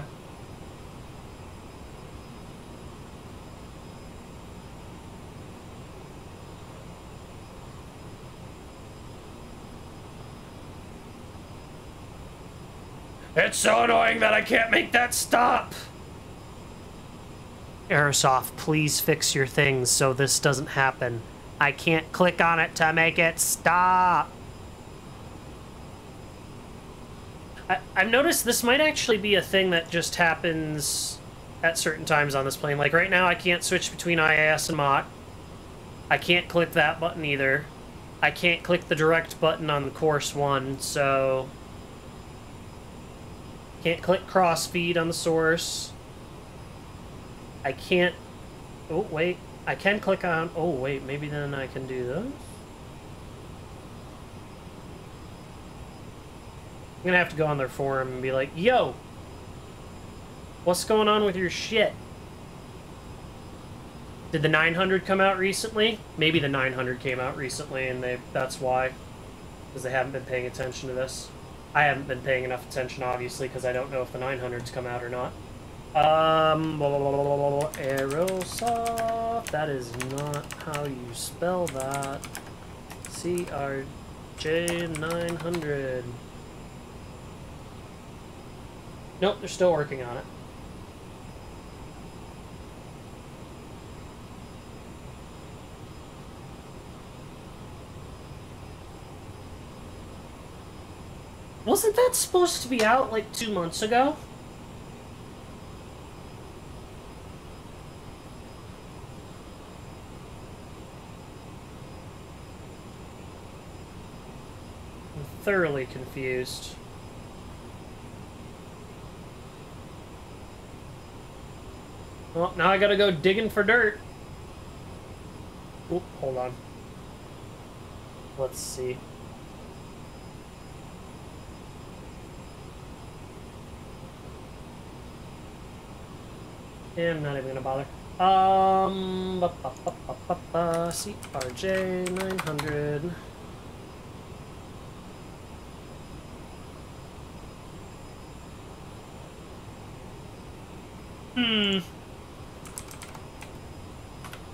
It's so annoying that I can't make that stop! Aerosoft, please fix your things so this doesn't happen. I can't click on it to make it stop. I've noticed this might actually be a thing that just happens at certain times on this plane. Like right now I can't switch between IAS and MOT. I can't click that button either. I can't click the direct button on the course one, so... Can't click crossfeed on the source. I can't... Oh, wait. I can click on... Oh, wait. Maybe then I can do this? I'm gonna have to go on their forum and be like, yo! What's going on with your shit? Did the 900 come out recently? Maybe the 900 came out recently and that's why. Because they haven't been paying attention to this. I haven't been paying enough attention, obviously, because I don't know if the 900's come out or not. Aerosoft. That is not how you spell that. CRJ7. Nope, they're still working on it. Wasn't that supposed to be out like 2 months ago? I'm thoroughly confused. Well, now I gotta go digging for dirt. Oop, hold on. Let's see. Yeah, I'm not even gonna bother. CRJ900.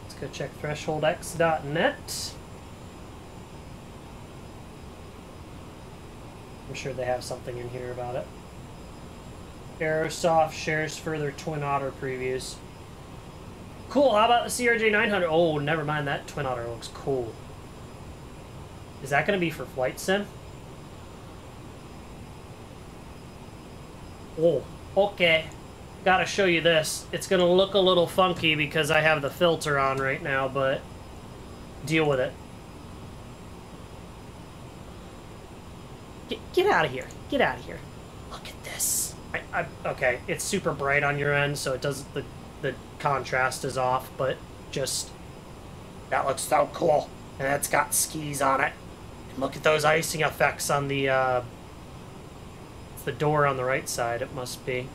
Let's go check thresholdx.net. I'm sure they have something in here about it. Aerosoft shares further Twin Otter previews. Cool, how about the CRJ900? Oh, never mind, that Twin Otter looks cool. Is that going to be for Flight Sim? Oh, okay. Gotta show you this. It's going to look a little funky because I have the filter on right now, but deal with it. Get out of here. Get out of here. Look at this. Okay, it's super bright on your end, so it does the contrast is off, but just that looks so cool, and it's got skis on it. And look at those icing effects on the it's the door on the right side. It must be.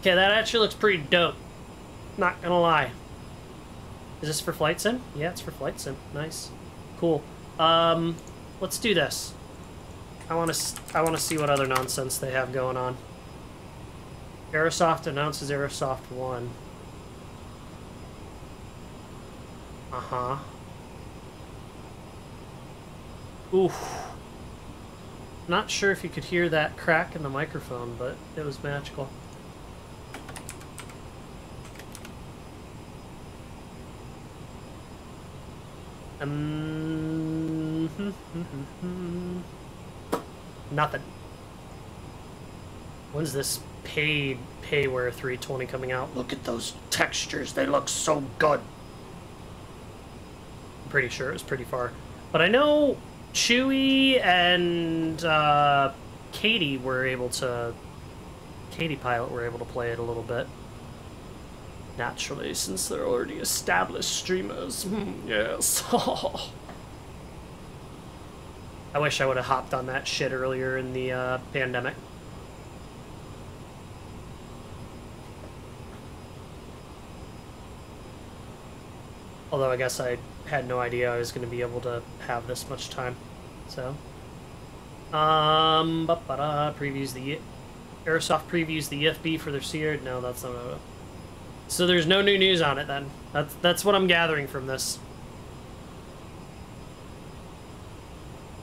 Okay, that actually looks pretty dope. Not gonna lie. Is this for Flight Sim? Yeah, it's for Flight Sim. Nice. Cool. Let's do this. I want to see what other nonsense they have going on. Aerosoft announces Aerosoft 1. Uh-huh. Oof. Not sure if you could hear that crack in the microphone, but it was magical. Nothing. When's this payware 320 coming out? Look at those textures. They look so good. I'm pretty sure it was pretty far. But I know Chewie and Katie Pilot were able to play it a little bit. Naturally, since they're already established streamers. Yes. I wish I would have hopped on that shit earlier in the pandemic. Although I guess I had no idea I was going to be able to have this much time. So, previews the Airsoft previews the EFB for their CR. No, that's not. So there's no new news on it then. That's what I'm gathering from this.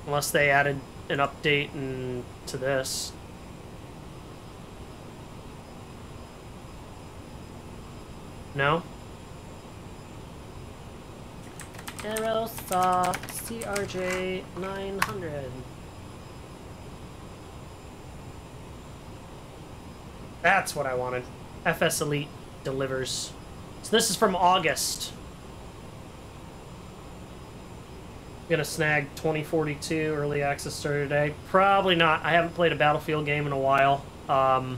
Unless they added an update to this. No? Aerosoft CRJ7. That's what I wanted. FS Elite delivers. So this is from August. Gonna snag 2042 early access starter today. Probably not. I haven't played a Battlefield game in a while. I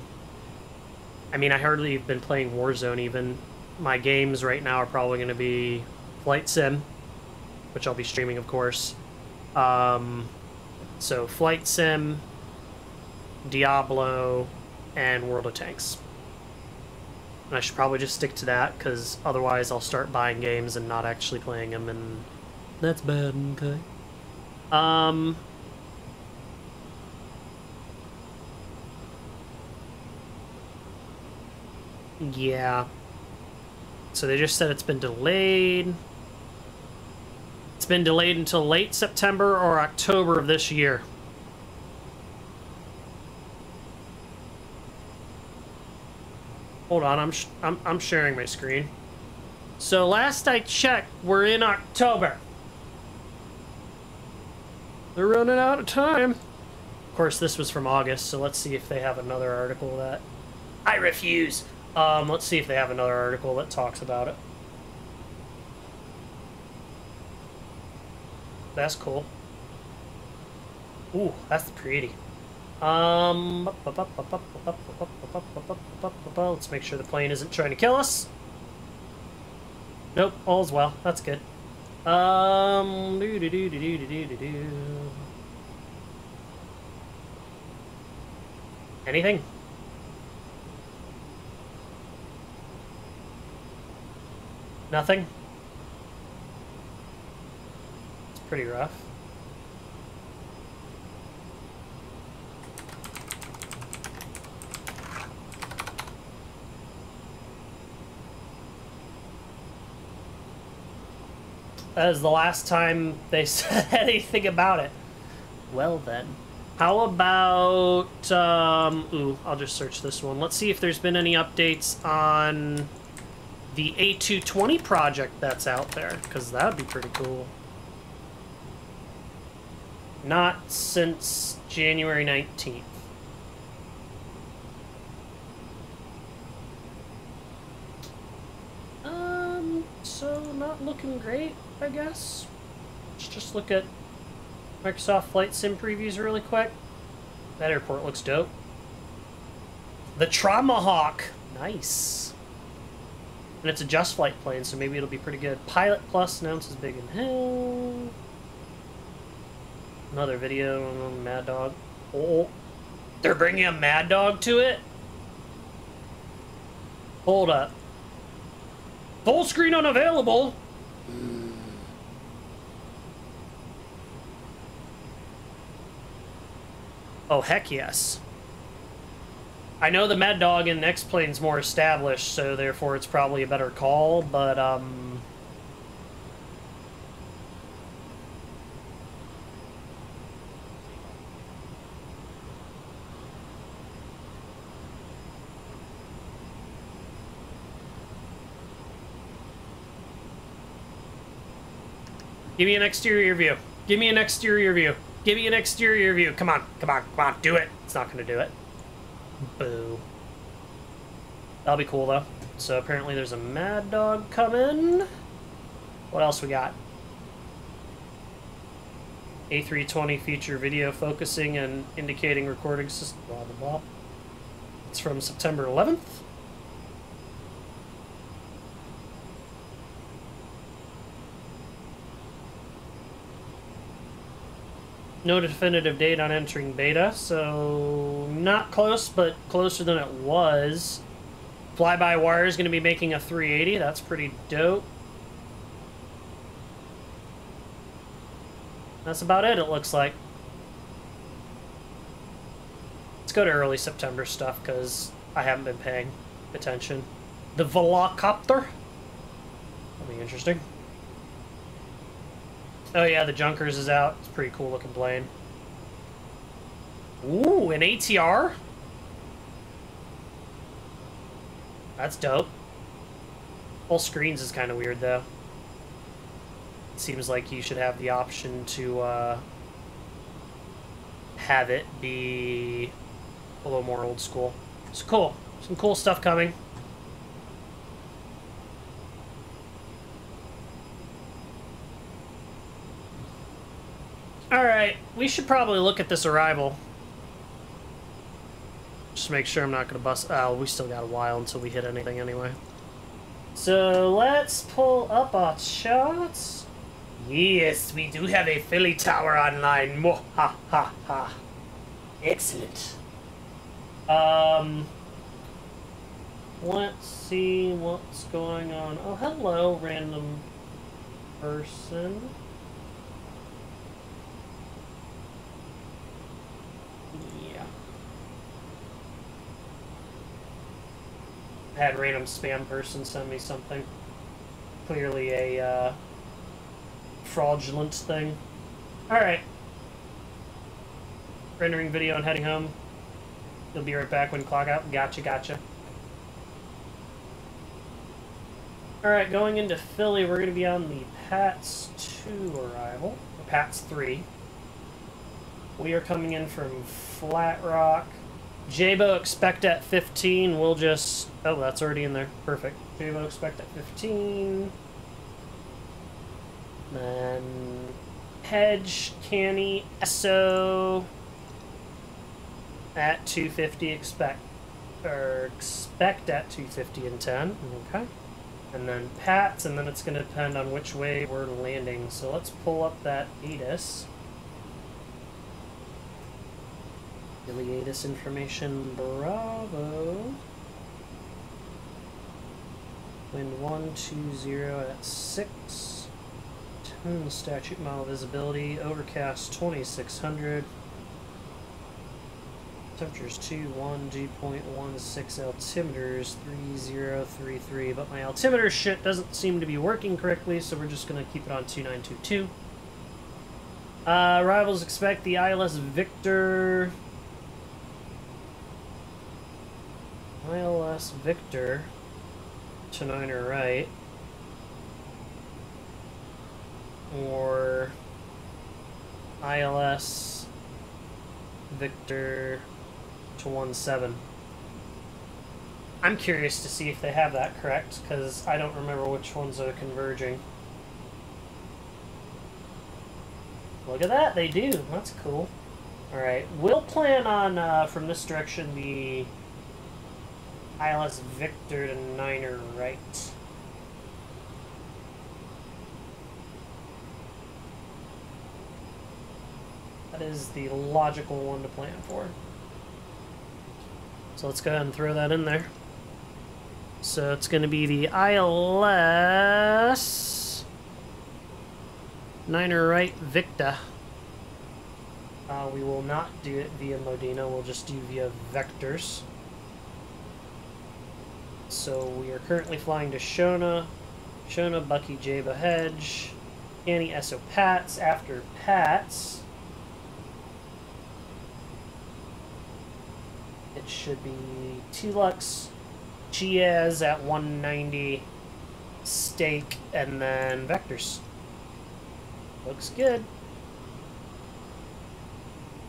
mean, I hardly have been playing Warzone even. My games right now are probably gonna be Flight Sim, which I'll be streaming, of course. So Flight Sim, Diablo, and World of Tanks. And I should probably just stick to that, because otherwise I'll start buying games and not actually playing them, and that's bad, okay? Yeah. So they just said it's been delayed. It's been delayed until late September or October of this year. Hold on, I'm sharing my screen. So last I checked, we're in October. They're running out of time. Of course, this was from August, so let's see if they have another article that... I refuse! Let's see if they have another article that talks about it. That's cool. Ooh, that's pretty. Let's make sure the plane isn't trying to kill us. Nope, all's well. That's good. Anything? Nothing? It's pretty rough. That is the last time they said anything about it. Well then. How about, ooh, I'll just search this one. Let's see if there's been any updates on the A220 project that's out there, because that would be pretty cool. Not since January 19th. So not looking great, I guess. Let's just look at Microsoft Flight Sim previews really quick. That airport looks dope. The Tomahawk. Nice. And it's a Just Flight plane, so maybe it'll be pretty good. Pilot Plus announces Big in Hell. Another video on Mad Dog. Oh, they're bringing a Mad Dog to it? Hold up. Full screen unavailable. Oh, heck yes. I know the Mad Dog in X-Plane's more established, so therefore it's probably a better call, but, Give me an exterior view. Give me an exterior view. Give me an exterior view. Come on, come on, come on. Do it. It's not going to do it. Boo. That'll be cool, though. So apparently there's a Mad Dog coming. What else we got? A320 feature video focusing and indicating recording system. Blah, blah, blah. It's from September 11th. No definitive date on entering beta, so not close, but closer than it was. Fly-by-wire is going to be making a 380. That's pretty dope. That's about it looks like. Let's go to early September stuff, because I haven't been paying attention. The Volocopter. That'll be interesting. Oh yeah, the Junkers is out. It's a pretty cool looking plane. Ooh, an ATR? That's dope. Full screens is kind of weird though. It seems like you should have the option to have it be a little more old school. It's cool. Some cool stuff coming. Alright, we should probably look at this arrival. Just make sure I'm not going to bust... Oh, we still got a while until we hit anything anyway. So, let's pull up our charts. Yes, we do have a Philly Tower online. Mo ha ha ha. Excellent. Let's see what's going on. Oh, hello, random person. Yeah. I had random spam person send me something. Clearly a fraudulent thing. Alright. Rendering video and heading home. You'll be right back when clock out. Gotcha, gotcha. Alright, going into Philly, we're going to be on the PATS 2 arrival. Or PATS 3. We are coming in from Flat Rock. Jabo expect at 15. We'll just... Oh, that's already in there. Perfect. Jabo expect at 15. Then... Hedge, Canny, Esso... At 250 expect at 250 and 10. Okay. And then Pats, and then it's going to depend on which way we're landing. So let's pull up that ATIS. Daily ATIS information, bravo. Wind 120 at 6. 10 statute mile visibility. Overcast 2600. Temperatures 21, dew point 16, altimeters 3033, but my altimeter shit doesn't seem to be working correctly, so we're just going to keep it on 2922. Arrivals expect the ILS Victor. ILS Victor to 9er right. Or ILS Victor to 17. I'm curious to see if they have that correct, because I don't remember which ones are converging. Look at that, they do. That's cool. Alright, we'll plan on, from this direction, the ILS Victor to 9er right. That is the logical one to plan for. So let's go ahead and throw that in there. So it's going to be the ILS 9er right Victa. We will not do it via Modena, we'll just do via vectors. So we are currently flying to Shona, Bucky, Jaba, Hedge, Annie, Esso, Pats. After Pats, it should be Tulux, Chiaz at 190, Steak, and then Vectors. Looks good.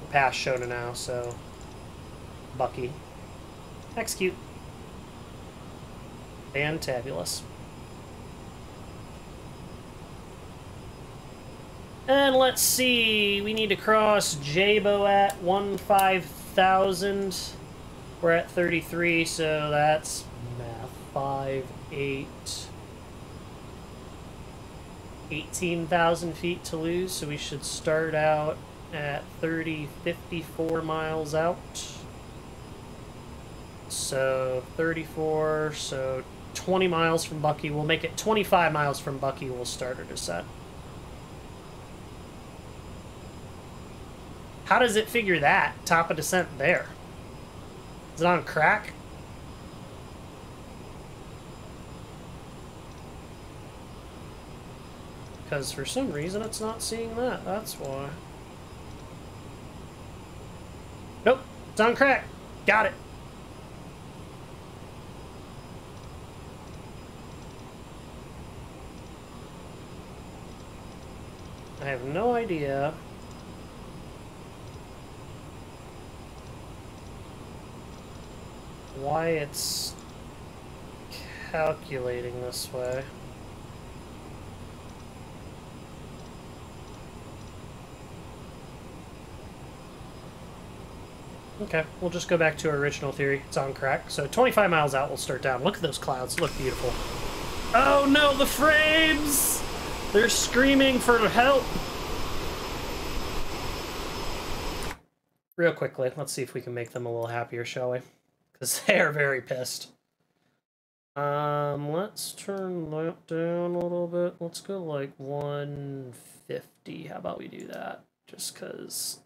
We're past Shona now, so... Bucky. Execute. Fantabulous. And let's see, we need to cross Jabo at 15,000. We're at 33, so that's math. 5, 8, 18,000 feet to lose, so we should start out at 54 miles out. So 34, so 20 miles from Bucky. We'll make it 25 miles from Bucky. We'll start our descent. How does it figure that? Top of descent there. Is it on crack? Because for some reason it's not seeing that. That's why. Nope. It's on crack. Got it. I have no idea why it's calculating this way. Okay, we'll just go back to our original theory. It's on crack. So 25 miles out, we'll start down. Look at those clouds. Look beautiful. Oh no, the frames! They're screaming for help! Real quickly, let's see if we can make them a little happier, shall we? Because they are very pissed. Let's turn that down a little bit. Let's go like 150. How about we do that? Just because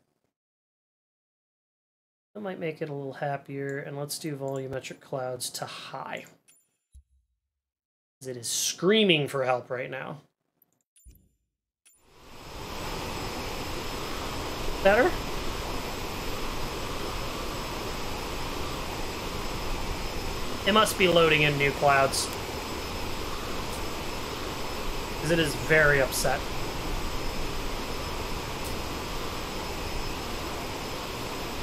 that might make it a little happier. And let's do volumetric clouds to high. It is screaming for help right now. Better? It must be loading in new clouds. Because it is very upset.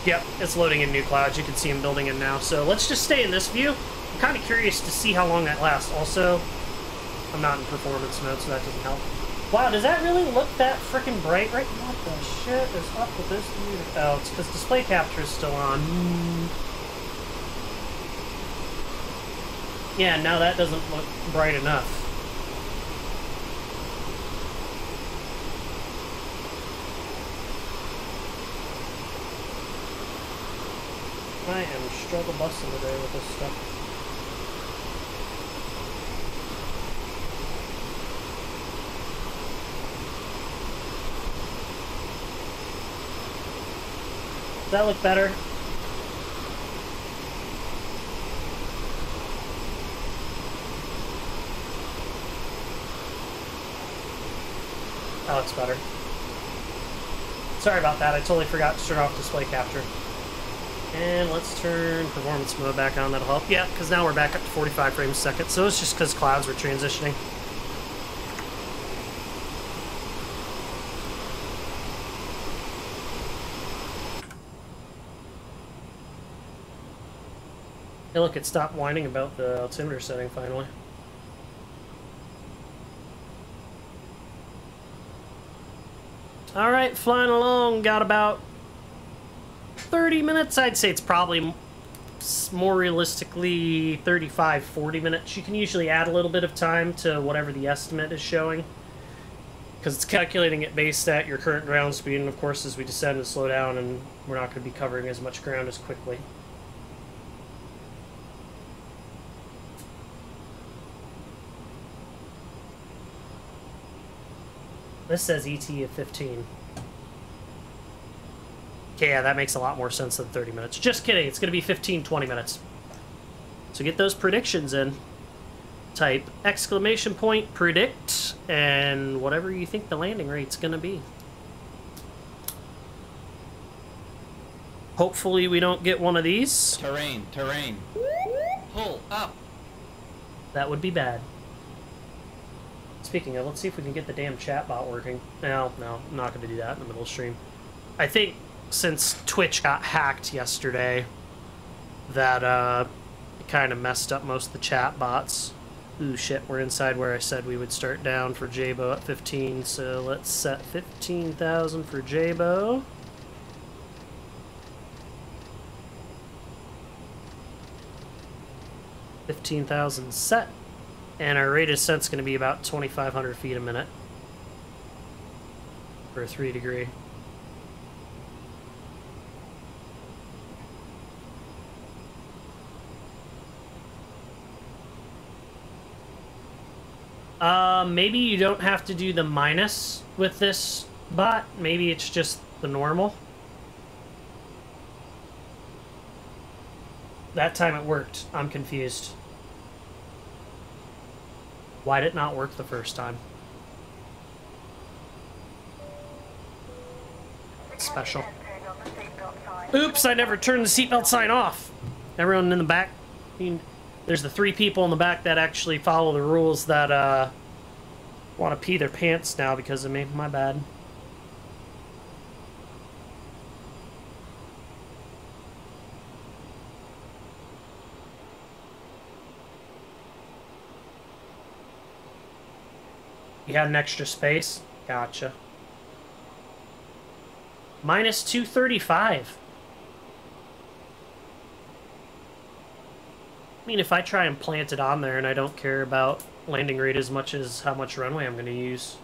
Yep, it's loading in new clouds. You can see them building in now. So let's just stay in this view. I'm kind of curious to see how long that lasts. Also, I'm not in performance mode, so that doesn't help. Wow, does that really look that freaking bright right now? What the shit is up with this unit? Oh, it's because display capture is still on. Yeah, now that doesn't look bright enough. I am struggle busting today with this stuff. Does that look better? Oh, it's better. Sorry about that, I totally forgot to turn off display capture. And let's turn performance mode back on, that'll help. Yeah, because now we're back up to 45 frames a second, so it's just because clouds were transitioning. Hey look, it stopped whining about the altimeter setting finally. Alright, flying along, got about 30 minutes. I'd say it's probably more realistically 35, 40 minutes. You can usually add a little bit of time to whatever the estimate is showing, because it's calculating it based at your current ground speed, and of course as we descend and slow down, and we're not going to be covering as much ground as quickly. This says ET of 15. Okay, yeah, that makes a lot more sense than 30 minutes. Just kidding, it's going to be 15, 20 minutes. So get those predictions in. Type exclamation point predict and whatever you think the landing rate's going to be. Hopefully we don't get one of these. Terrain, terrain. Pull up. That would be bad. Speaking of, let's see if we can get the damn chat bot working. No, I'm not going to do that in the middle of stream. I think since Twitch got hacked yesterday, that it kind of messed up most of the chat bots. Ooh, shit, we're inside where I said we would start down for Jabo at 15, so let's set 15,000 for Jabo. $15,000 set. And our rate of ascent's going to be about 2,500 feet a minute for a 3 degree. Maybe you don't have to do the minus with this bot. Maybe it's just the normal. That time it worked. I'm confused. Why did it not work the first time? Special. Oops, I never turned the seatbelt sign off. Everyone in the back, there's the 3 people in the back that actually follow the rules that want to pee their pants now because of me. My bad. You had an extra space? Gotcha. Minus 235. I mean, if I try and plant it on there and I don't care about landing rate as much as how much runway I'm going to use,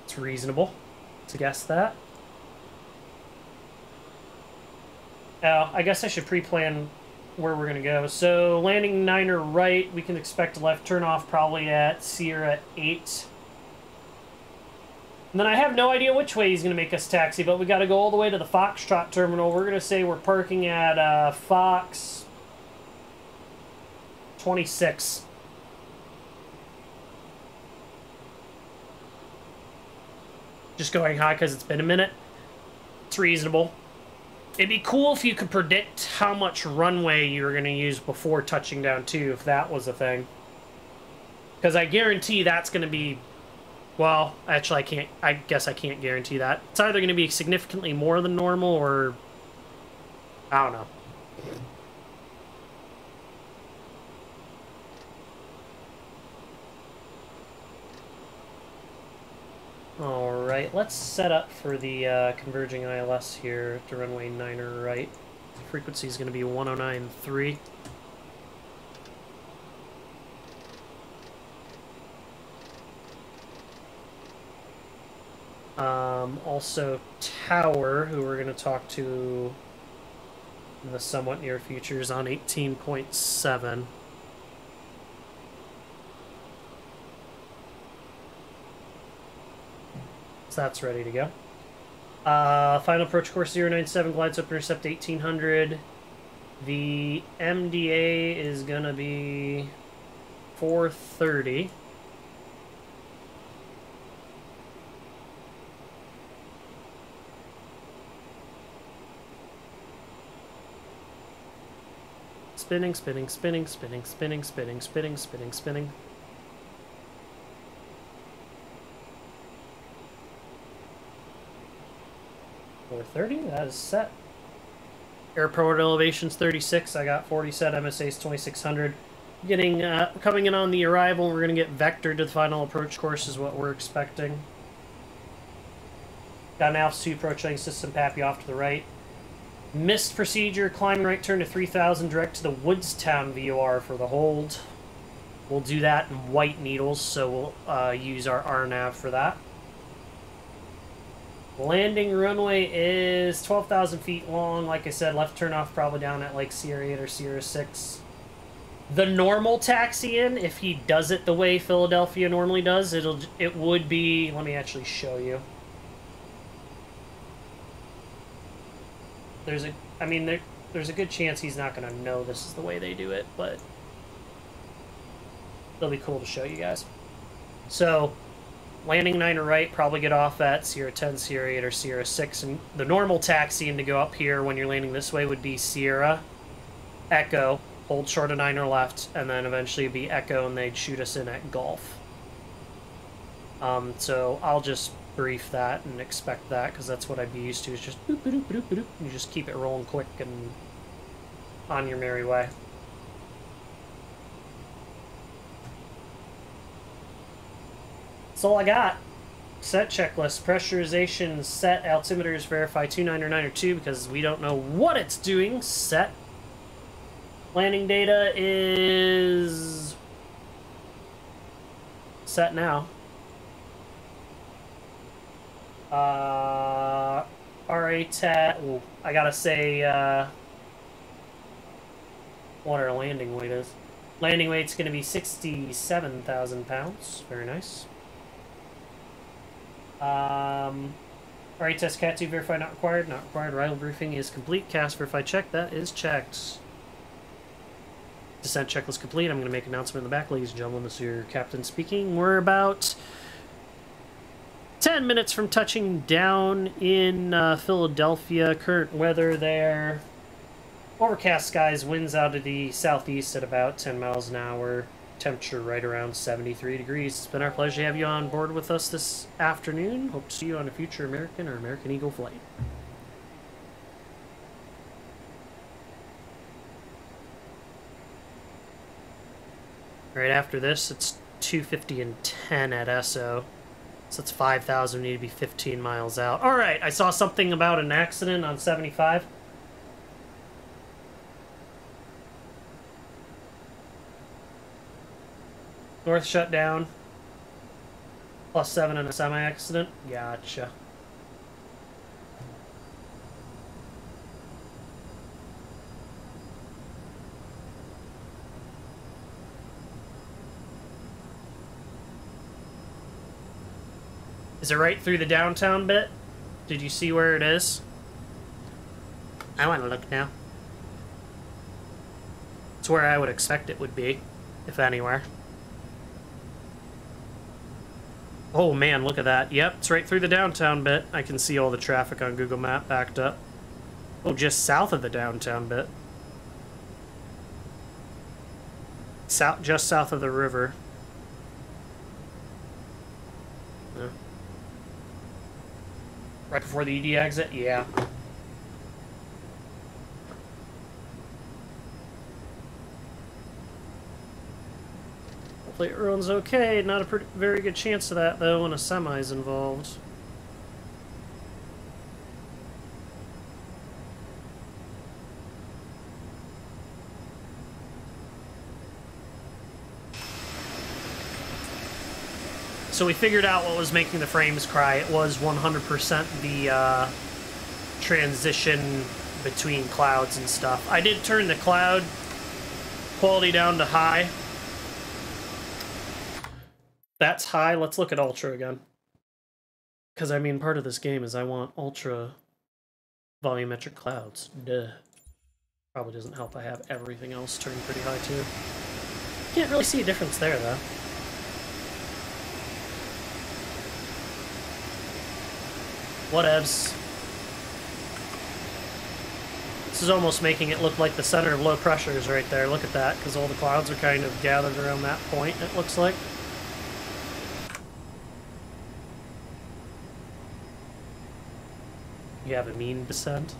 it's reasonable to guess that. Oh, I guess I should pre-plan where we're going to go. So, landing 9 right, we can expect a left turn off probably at Sierra 8. And then I have no idea which way he's going to make us taxi, but we got to go all the way to the Foxtrot terminal. We're going to say we're parking at Fox 26. Just going high because it's been a minute. It's reasonable. It'd be cool if you could predict how much runway you were going to use before touching down too, if that was a thing. Because I guarantee that's going to be... Well, actually, I guess I can't guarantee that. It's either going to be significantly more than normal or... I don't know. Alright, let's set up for the converging ILS here to runway 9 right. The frequency is going to be 109.3. Also Tower, who we're going to talk to in the somewhat near future, is on 18.7. So that's ready to go. Final approach course 097, glides up intercept 1800. The MDA is going to be 430. Spinning, spinning, spinning, spinning, spinning, spinning, spinning, spinning, spinning. .430, that is set. Airport elevation's 36. I got 40 set. MSA's 2600. Getting coming in on the arrival. We're gonna get vectored to the final approach course is what we're expecting. Got an altitude approach lighting system. Pappy off to the right. Missed procedure, climbing right turn to 3000 direct to the Woodstown VOR for the hold. We'll do that in white needles, so we'll use our RNAV for that. Landing runway is 12,000 feet long. Like I said, left turn off probably down at like Sierra 8 or Sierra 6. The normal taxi in, if he does it the way Philadelphia normally does, it would be, let me actually show you. There's a good chance he's not going to know this is the way they do it, but it'll be cool to show you guys. So, landing 9 right, probably get off at Sierra 10, Sierra 8, or Sierra 6, and the normal taxiing to go up here when you're landing this way would be Sierra, Echo, hold short of 9 left, and then eventually be Echo, and they'd shoot us in at Golf. So I'll just brief that and expect that, because that's what I'd be used to, is just boop, boop, boop, boop, boop. You just keep it rolling quick and on your merry way. That's all I got. Set checklist. Pressurization set. Altimeters verify 299 or 2 because we don't know what it's doing. Set. Landing data is set now. RA-TAT. Ooh, I gotta say what our landing weight is. Landing weight's gonna be 67,000 pounds. Very nice. Alright, test cat 2 verify not required. Not required. Arrival briefing is complete. Cast verify check. That is checked. Descent checklist complete. I'm going to make an announcement in the back. Ladies and gentlemen, this is your captain speaking. We're about 10 minutes from touching down in Philadelphia. Current weather there. Overcast skies. Winds out of the southeast at about 10 miles an hour. Temperature right around 73 degrees. It's been our pleasure to have you on board with us this afternoon. Hope to see you on a future American or American Eagle flight. Right after this, it's 250 and 10 at SO. So it's 5,000. We need to be 15 miles out. All right, I saw something about an accident on 75. North shut down. +7 in a semi-accident. Gotcha. Is it right through the downtown bit? Did you see where it is? I want to look now. It's where I would expect it would be, if anywhere. Oh man, look at that. Yep, it's right through the downtown bit. I can see all the traffic on Google Map backed up. Oh, just south of the downtown bit. Just south of the river. Yeah. Right before the ED exit? Yeah. Hopefully it runs okay. Not a very good chance of that, though, when a semi's involved. So we figured out what was making the frames cry. It was 100% the transition between clouds and stuff. I did turn the cloud quality down to high. That's high. Let's look at ultra again. Because, I mean, part of this game is I want ultra volumetric clouds. Duh. Probably doesn't help I have everything else turned pretty high, too. Can't really see a difference there, though. Whatevs. This is almost making it look like the center of low pressure is right there. Look at that, because all the clouds are kind of gathered around that point, it looks like. You have a mean descent.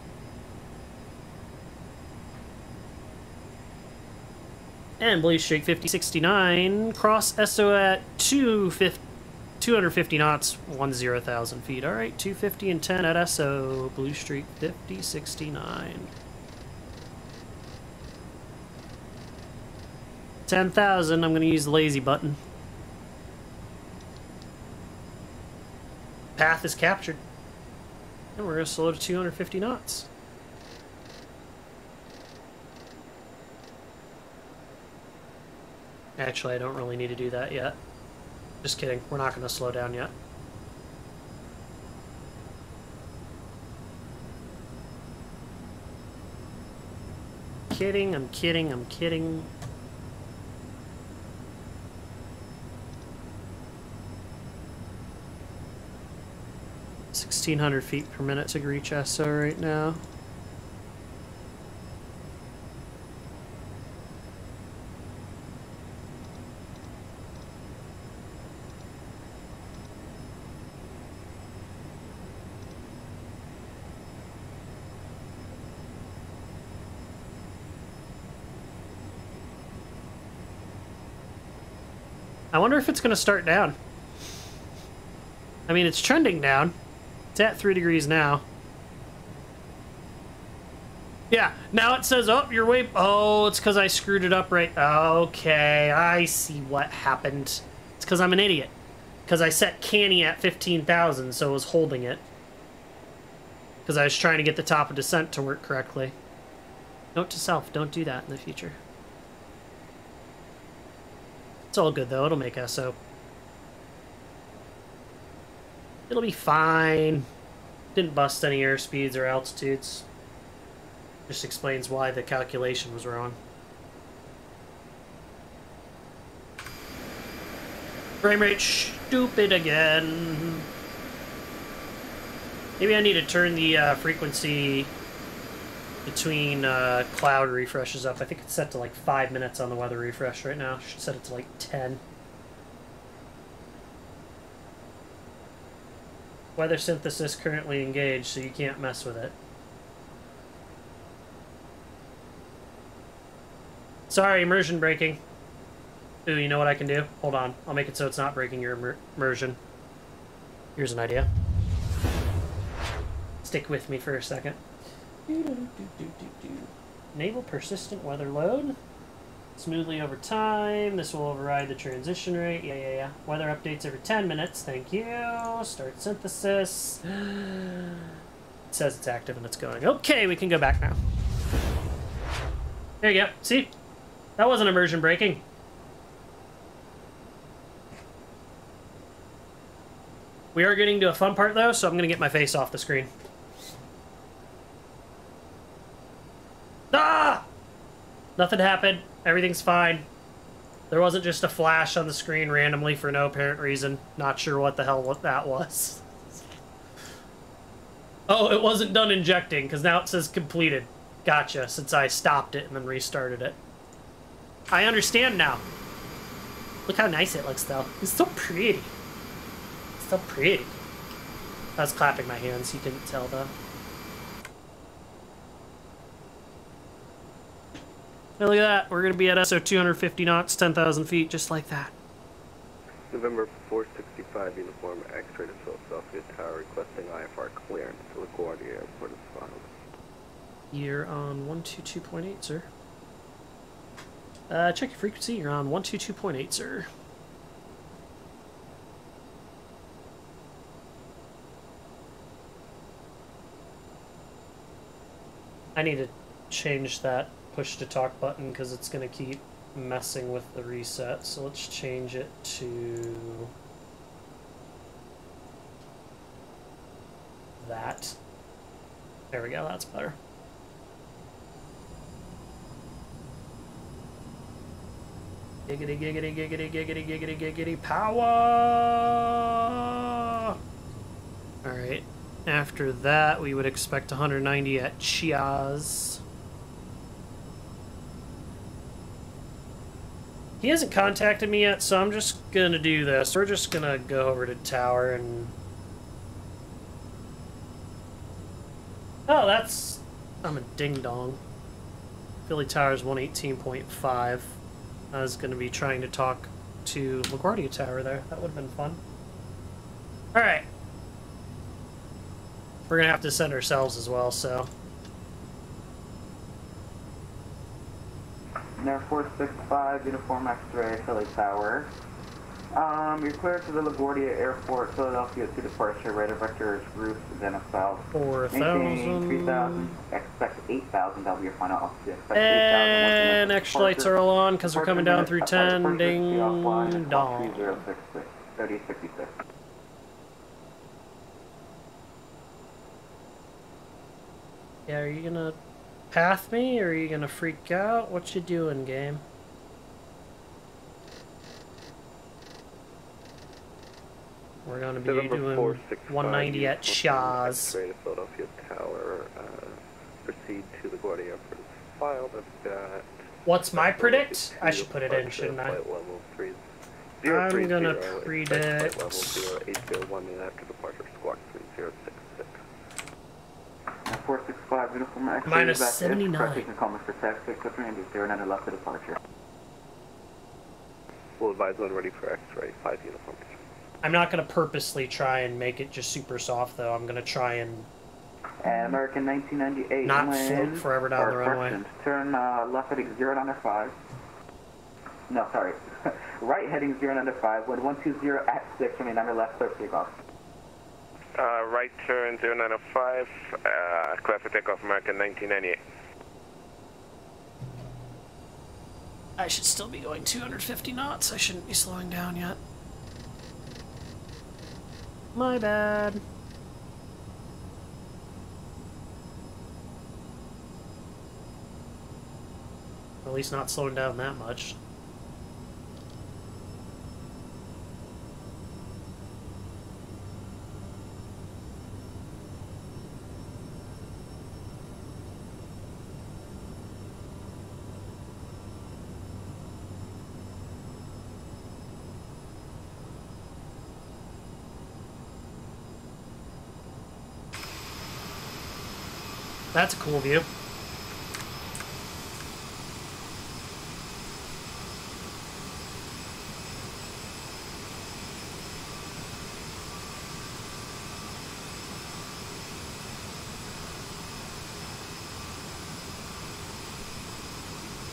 And Blue Streak 5069, cross SO at 250 knots, 10,000 feet. Alright, 250 and 10 at SO, Blue Streak 5069. 10,000, I'm going to use the lazy button. Path is captured. And we're going to slow to 250 knots. Actually, I don't really need to do that yet. Just kidding. We're not going to slow down yet. Kidding, I'm kidding, I'm kidding. $1,600 feet per minute to reach SO right now. I wonder if it's going to start down. I mean, it's trending down. It's at 3 degrees now. Yeah, now it says, oh, you're way... Oh, it's because I screwed it up right... Okay, I see what happened. It's because I'm an idiot. Because I set canny at 15,000, so it was holding it. Because I was trying to get the top of descent to work correctly. Note to self, don't do that in the future. It's all good, though. It'll make SO. It'll be fine. Didn't bust any airspeeds or altitudes. Just explains why the calculation was wrong. Frame rate stupid again. Maybe I need to turn the frequency between cloud refreshes up. I think it's set to like 5 minutes on the weather refresh right now. Should set it to like 10. Weather synthesis currently engaged, so you can't mess with it. Sorry, immersion breaking. Ooh, you know what I can do? Hold on. I'll make it so it's not breaking your immersion. Here's an idea. Stick with me for a second. Enable persistent weather load. Smoothly over time. This will override the transition rate. Yeah. Weather updates every 10 minutes. Thank you. Start synthesis. It says it's active and it's going. Okay, we can go back now. There you go. See? That wasn't immersion breaking. We are getting to a fun part, though, so I'm going to get my face off the screen. Ah! Nothing happened. Everything's fine. There wasn't just a flash on the screen randomly for no apparent reason. Not sure what the hell that was. Oh, it wasn't done injecting, because now it says completed. Gotcha, since I stopped it and then restarted it. I understand now. Look how nice it looks, though. It's so pretty. It's so pretty. I was clapping my hands. You didn't tell, though. Hey, look at that. We're going to be at SO 250 knots, 10,000 feet, just like that. November 465, uniform X-ray to Philadelphia Tower, requesting IFR clearance to LaGuardia Airport is filed. You're on 122.8, sir. Check your frequency. You're on 122.8, sir. I need to change that push to talk button because it's going to keep messing with the reset. So let's change it to that. There we go. That's better. Giggity, giggity, giggity, giggity, giggity, giggity, power! Alright, after that we would expect 190 at Chiaz. He hasn't contacted me yet, so I'm just gonna do this. We're just gonna go over to tower and... Oh, that's... I'm a ding-dong. Philly Tower's 118.5. I was going to be trying to talk to LaGuardia Tower there. That would have been fun. Alright. We're going to have to send ourselves as well, so... Air 465, uniform X-ray, Philly Tower. You're clear to the LaGuardia Airport, Philadelphia to departure. Radar vector is route, then south. 4,000. 3,000. Expect 8,000. That'll be your final altitude. And extra lights are all on because we're coming down through 10. Ding dong. 3066. Yeah, are you gonna path me or are you gonna freak out? What you doing, game? We're going to be doing 190 at Shaw's. Philadelphia Tower. Proceed to the LaGuardia Airport is filed. I've got... What's my predict? I should put it in, shouldn't I? I'm going to predict... Level 0801 after departure, squawk 3066. 465, uniform X-ray. Minus 79. Taking comments for taxi, equipment, and 09 left to departure. We'll advise when ready for X-ray 5 uniform. I'm not going to purposely try and make it just super soft, though. I'm going to try and American 1998 not wind, float forever down the runway. corrections, turn left heading 095. No, sorry. Right heading 095, wind 120 at 6, remain under left, clear for takeoff. Right turn 095, clear for takeoff, American 1998. I should still be going 250 knots. I shouldn't be slowing down yet. My bad. At least not slowing down that much. That's a cool view.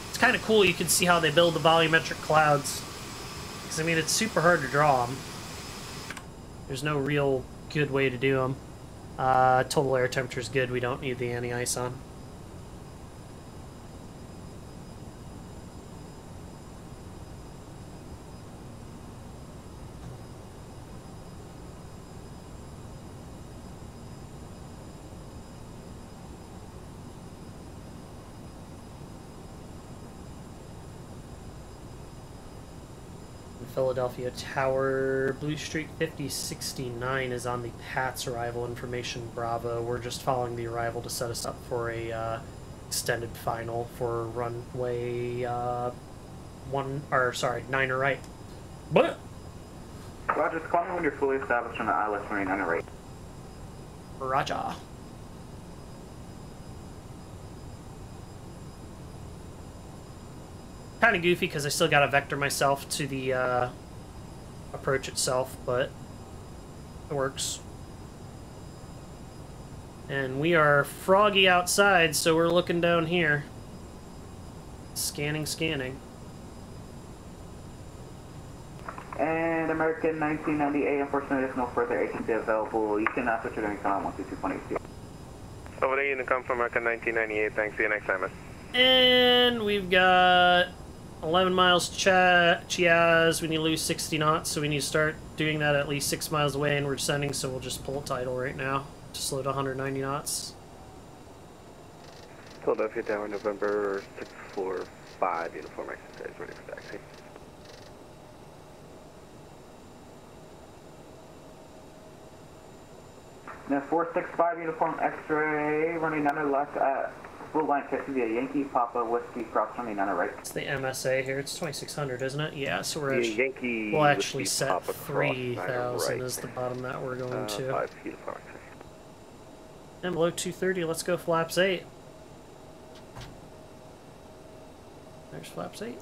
It's kind of cool. You can see how they build the volumetric clouds. Because, I mean, it's super hard to draw them. There's no real good way to do them. Total air temperature is good. We don't need the anti-ice on. Philadelphia Tower, Blue Streak 5069 is on the PATS arrival information. Bravo. We're just following the arrival to set us up for a extended final for runway 9 right. But Roger, call me when you're fully established on the ILS remain under right. Roger. Kind of goofy because I still got to vector myself to the approach itself, but it works. And we are froggy outside, so we're looking down here. Scanning, scanning. And American 1998, unfortunately there's no further agency available. You can switch your doing on 122.82. Over there, Unicom for American 1998, thanks, see you next time. And we've got 11 miles Chiaz. We need to lose 60 knots, so we need to start doing that at least 6 miles away, and we're descending, so we'll just pull a tidal right now to slow to 190 knots. Philadelphia Tower, November 645, uniform exercise, ready for taxi. Now 465 uniform X-ray, running under left at full line taxi via Yankee Papa Whiskey cross running under right. It's the MSA here. It's 2600, isn't it? Yeah, so we're Yankee we'll actually Whiskey set Papa 3000 right. as the bottom that we're going to. 5 uniform exercise. And below 230, let's go flaps 8. There's flaps 8.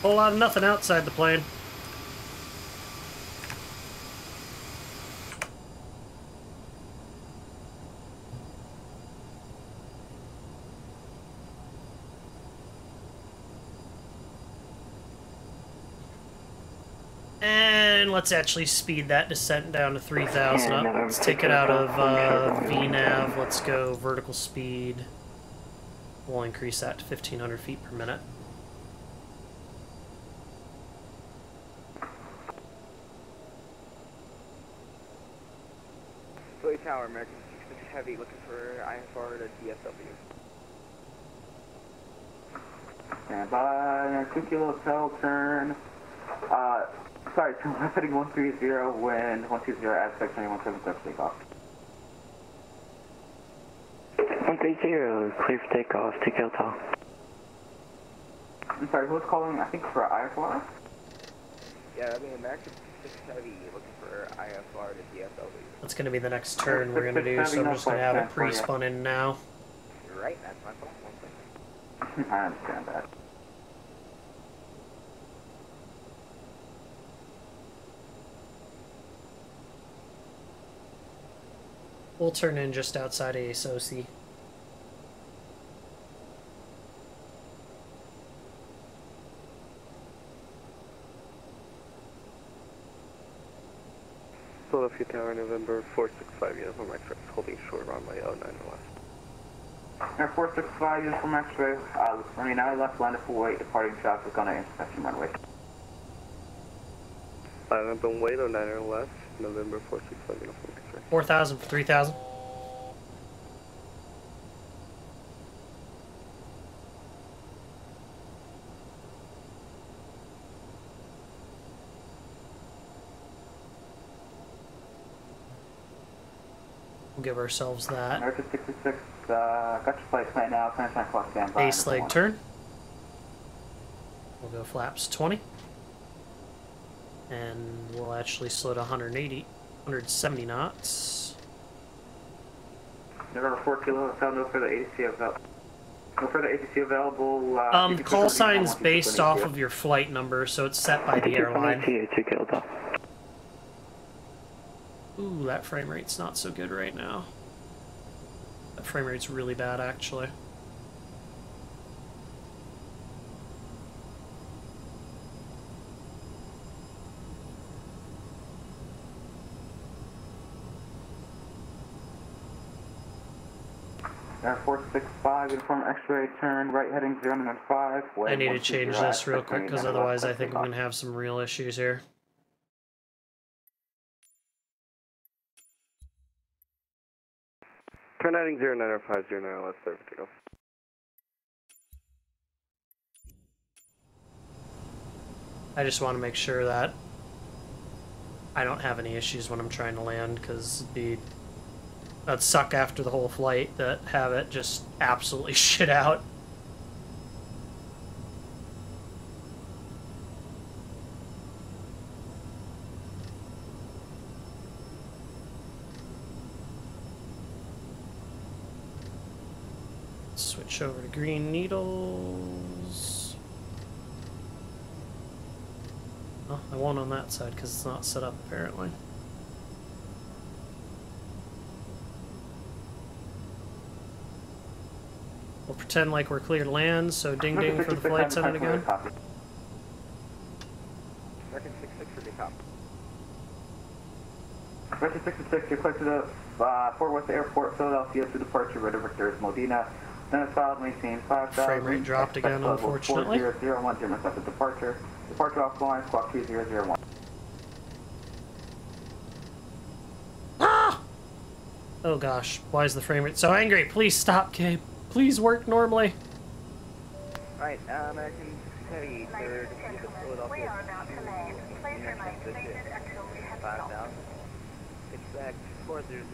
Whole lot of nothing outside the plane. And let's actually speed that descent down to 3,000 up. Let's take it out of VNAV. Let's go vertical speed. We'll increase that to 1,500 feet per minute. Philly Tower, American 66 Heavy, looking for IFR to DSW. Stand by, 2 kilo hotel, turn. Sorry, heading 130, wind 120, aspect 2177, takeoff. 130, clear for takeoff, 2 kilo hotel. I'm sorry, who was calling, I think, for IFR? Yeah, I mean, American 66 Heavy, looking for IFR to DSW. That's going to be the next turn we're going to do, so I'm just going to have it pre-spun in now. You're right, that's my fault. 1 second. I understand that. We'll turn in just outside of SOC. Philadelphia Tower, November 465, uniform X-ray, holding short runway 09 west. Air 465, uniform X-ray, running out left, landed for weight, departing traffic on an inspection runway. Line up and wait 09 west, November 465, uniform X-ray. 4,000 for 3,000. We'll give ourselves that. American 66, got your flight plan now, 10 o'clock standby. Ace leg turn. We'll go flaps 20. And we'll actually slow to 170 knots. November 4 kilo, hotel, no further ATC available. No further ATC available. Call sign's based off of your flight number, so it's set by the airline. 2 kilo hotel. Ooh, that frame rate's not so good right now. That frame rate's really bad, actually. Air 465, uniform X-ray, turn right heading 095. I need to change this real quick, because otherwise I think I'm going to have some real issues here. Turn heading 0905, 09 west, clear for takeoff. I just want to make sure that I don't have any issues when I'm trying to land, because that'd suck after the whole flight to have it just absolutely shit out. Switch over to green needles. Oh, I won't on that side because it's not set up apparently. We'll pretend like we're clear to land, so ding ding for the flight attendant again. American 66 for takeoff. American 66, you're clear to the Fort Worth Airport, Philadelphia to departure, Red Victor is Modena. Then it's filed, maintain 5,000. Frame rate dropped again, unfortunately. 4001, German South departure. Departure offline, squawk 3001. Ah! Oh gosh, why is the frame rate so angry? Please stop, Gabe. Please work normally. Alright, American Heavy, third, We are about to land. Please remain seated until we have 5,000. Expect 400,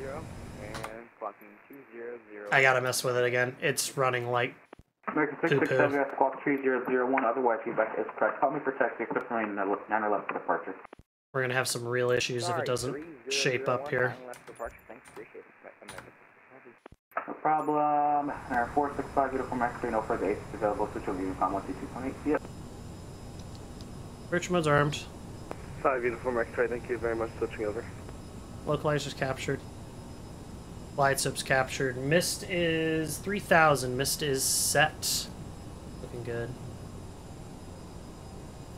and clocking 200. I gotta mess with it again. It's running like American 667, squawk 3001, otherwise feedback is correct. Help me protect the equipment range 911 for departure. we're gonna have some real issues if it doesn't shape up here. No problem. Air 465, uniform X-ray, no further ACs available. Switch over Unicom 122.8. Yep. Search mode's armed. 5 uniform X-ray, thank you very much, switching over. Localizer's captured. Glide sub's captured. Mist is 3,000. Mist is set. Looking good.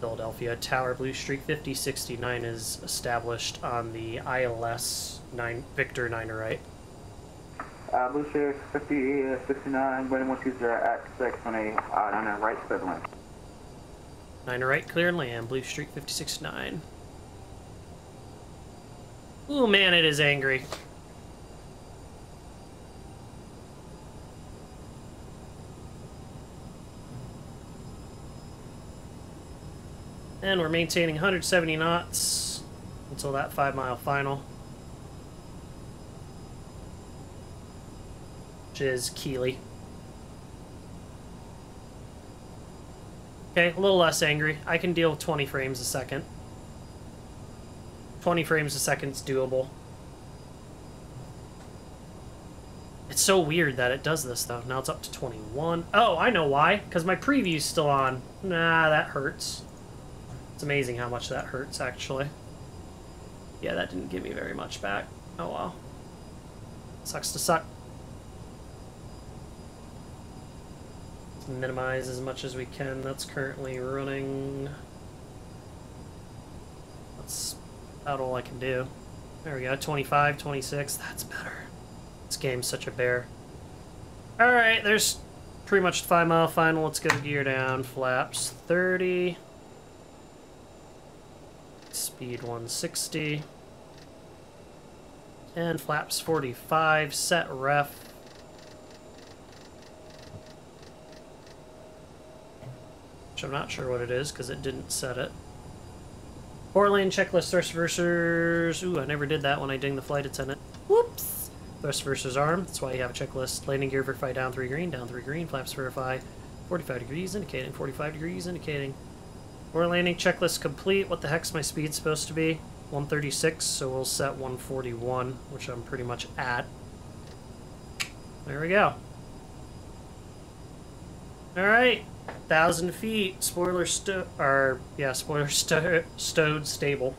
Philadelphia Tower, Blue Streak 5069 is established on the ILS 9 Victor 9 right. Blue Streak 5069, winning 120 at 6 on a 9 right, clear to land. 9 right, clear and land. Blue Streak 5069. Ooh, man, it is angry. And we're maintaining 170 knots until that 5-mile final, which is Keeley. Okay, a little less angry. I can deal with 20 frames a second. 20 frames a second is doable. It's so weird that it does this, though. Now it's up to 21. Oh, I know why. Because my preview's still on. Nah, that hurts. It's amazing how much that hurts, actually. Yeah, that didn't give me very much back. Oh, well. Sucks to suck. Let's minimize as much as we can. That's currently running. That's about all I can do. There we go. 25, 26. That's better. This game's such a bear. Alright, there's pretty much the 5-mile final. Let's go gear down. Flaps 30. Speed 160. And flaps 45. Set ref. Which I'm not sure what it is because it didn't set it. 4-lane checklist thrust reversers. Ooh, I never did that when I dinged the flight attendant. Whoops! Thrust reversers arm. That's why you have a checklist. Landing gear verify down 3 green, flaps verify 45 degrees indicating, 45 degrees indicating. We're landing checklist complete. What the heck's my speed supposed to be? 136, so we'll set 141, which I'm pretty much at. There we go. Alright, 1,000 feet. Spoiler stowed stable.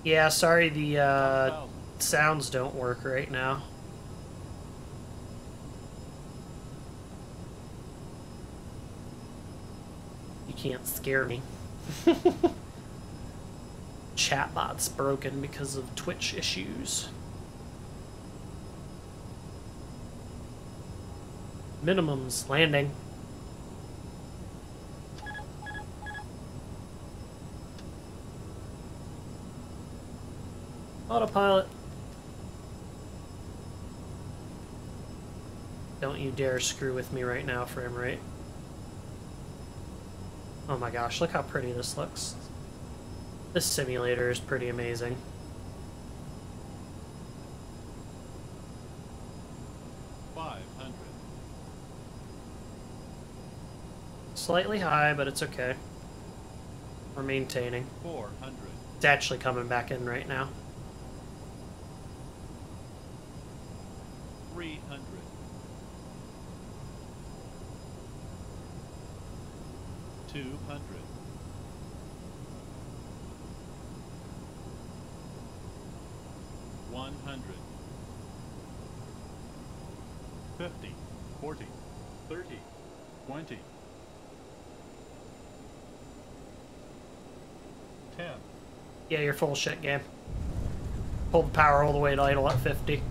Yeah, sorry, the sounds don't work right now. You can't scare me. Chatbot's broken because of Twitch issues. Minimums landing. Autopilot. Don't you dare screw with me right now, frame rate. Oh my gosh, look how pretty this looks. This simulator is pretty amazing. Slightly high, but it's okay. We're maintaining. 400. It's actually coming back in right now. 300. 200. 100. 50. 40. 30. 20. 10. Yeah, you're full shit, game. Pull the power all the way to idle at 50.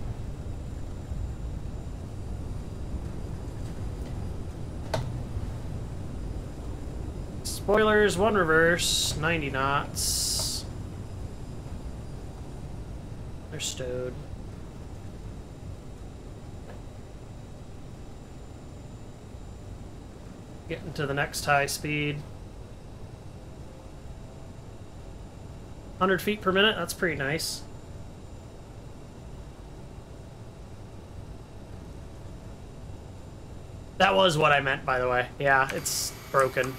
Spoilers, 1 reverse, 90 knots. They're stowed. Getting to the next high speed. 100 feet per minute, that's pretty nice. That was what I meant, by the way. Yeah, it's broken.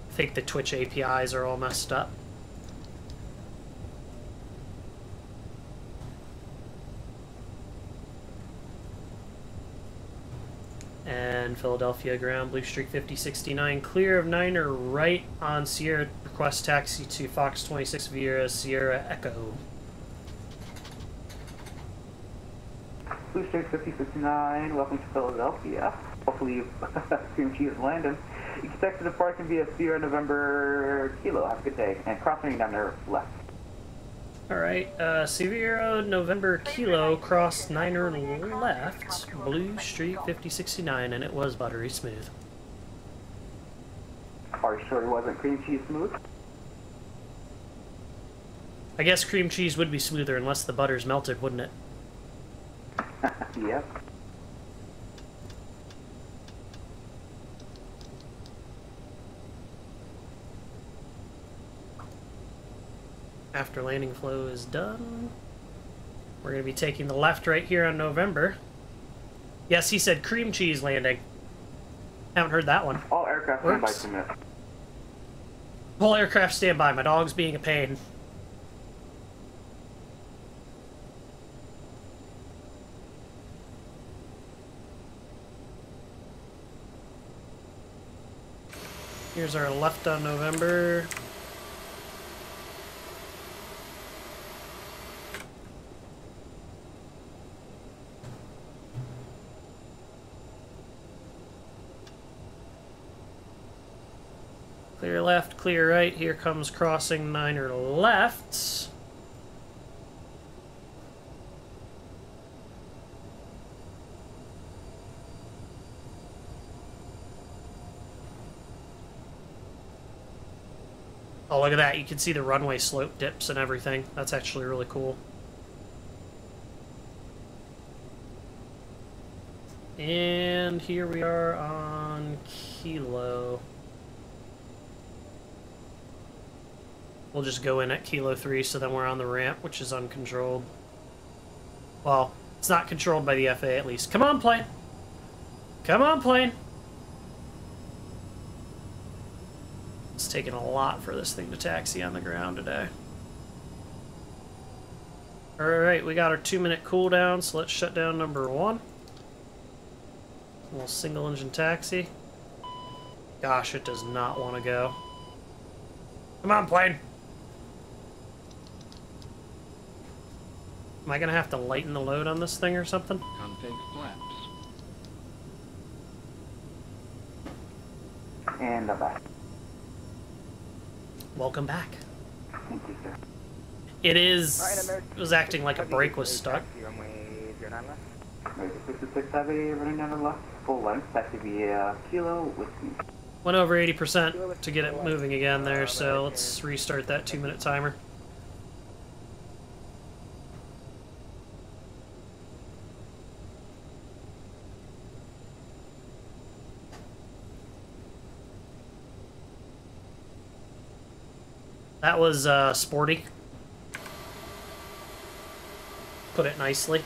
I think the Twitch APIs are all messed up. And Philadelphia ground, Blue Streak 5069, clear of 9er right on Sierra, request taxi to Fox 26 via Sierra Echo. Blue Streak 5069, welcome to Philadelphia. Hopefully CRJ is landing. Expect to depart via Sierra November Kilo. Have a good day. And crossing down there left. Alright, Sierra November Kilo, cross 9er left, Blue Street 5069, and it was buttery smooth. Are you sure it wasn't cream cheese smooth? I guess cream cheese would be smoother unless the butter's melted, wouldn't it? Yep. After landing flow is done, we're going to be taking the left right here on November. Yes, he said cream cheese landing. Haven't heard that one. All aircraft stand by Works. to miss. Whole aircraft stand by. My dog's being a pain. Here's our left on November. Clear left, clear right. Here comes crossing 9er left. Oh, look at that. You can see the runway slope dips and everything. That's actually really cool. And here we are on Kilo. We'll just go in at Kilo 3, so then we're on the ramp, which is uncontrolled. Well, it's not controlled by the FAA at least. Come on, plane! Come on, plane! It's taking a lot for this thing to taxi on the ground today. Alright, we got our 2-minute cooldown, so let's shut down number 1. A little single engine taxi. Gosh, it does not want to go. Come on, plane! Am I gonna have to lighten the load on this thing or something? Config flaps. And I'm back. Welcome back. Thank you, sir. It was acting like a brake was stuck. American 66 Heavy, running down the left, full length, taxi via Kilo with me. Went over 80% to get it moving again there, so let's restart that 2-minute timer. That was sporty. Put it nicely.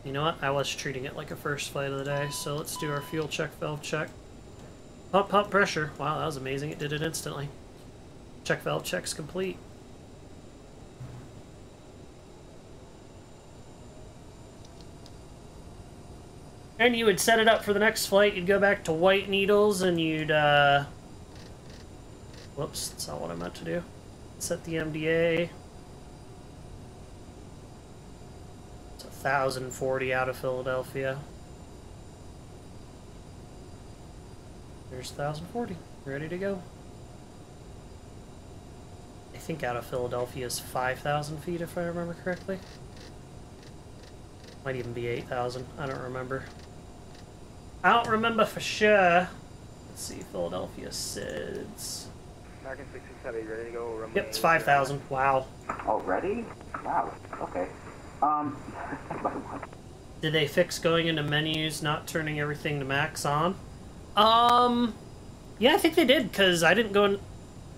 You know what? I was treating it like a first flight of the day, so let's do our fuel check, valve check. Pump, pump pressure. Wow, that was amazing. It did it instantly. Check valve check's complete. And you would set it up for the next flight. You'd go back to White Needles and you'd, whoops, that's not what I meant to do. Set the MDA. It's 1,040 out of Philadelphia. There's 1,040. Ready to go. I think out of Philadelphia is 5,000 feet, if I remember correctly. Might even be 8,000. I don't remember. I don't remember for sure. Let's see, Philadelphia SIDS. American 67, you ready to go? Runway Yep, it's 5,000. Wow. Already? Wow. Okay. Did they fix going into menus, not turning everything to max on? Yeah, I think they did, because I didn't go in...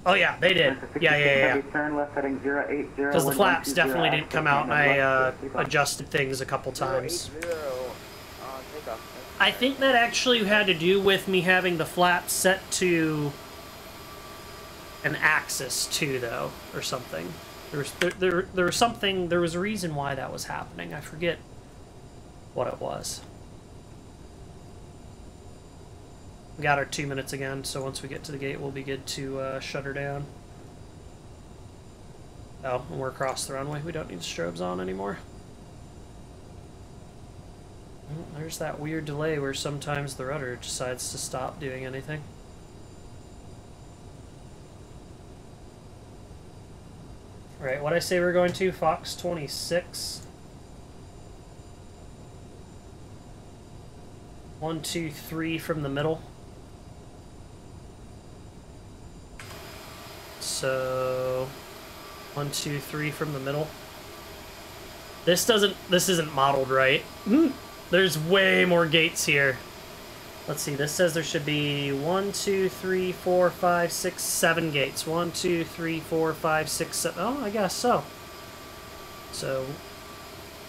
Oh, yeah, they did. Yeah. Turn left heading 080. Because the flaps definitely didn't come out, and I adjusted things a couple times. Takeoff. I think that actually had to do with me having the flaps set to an axis too, though, or something. There was something. There was a reason why that was happening. I forget what it was. We got our 2 minutes again, so once we get to the gate, we'll be good to shut her down. Oh, and we're across the runway. We don't need the strobes on anymore. Well, there's that weird delay where sometimes the rudder decides to stop doing anything. Right, what'd I say we're going to? Fox 26. 1, 2, 3 from the middle. So 1, 2, 3 from the middle. This isn't modeled right. There's way more gates here. Let's see, this says there should be 1, 2, 3, 4, 5, 6, 7 gates. 1, 2, 3, 4, 5, 6, 7. Oh, I guess so. So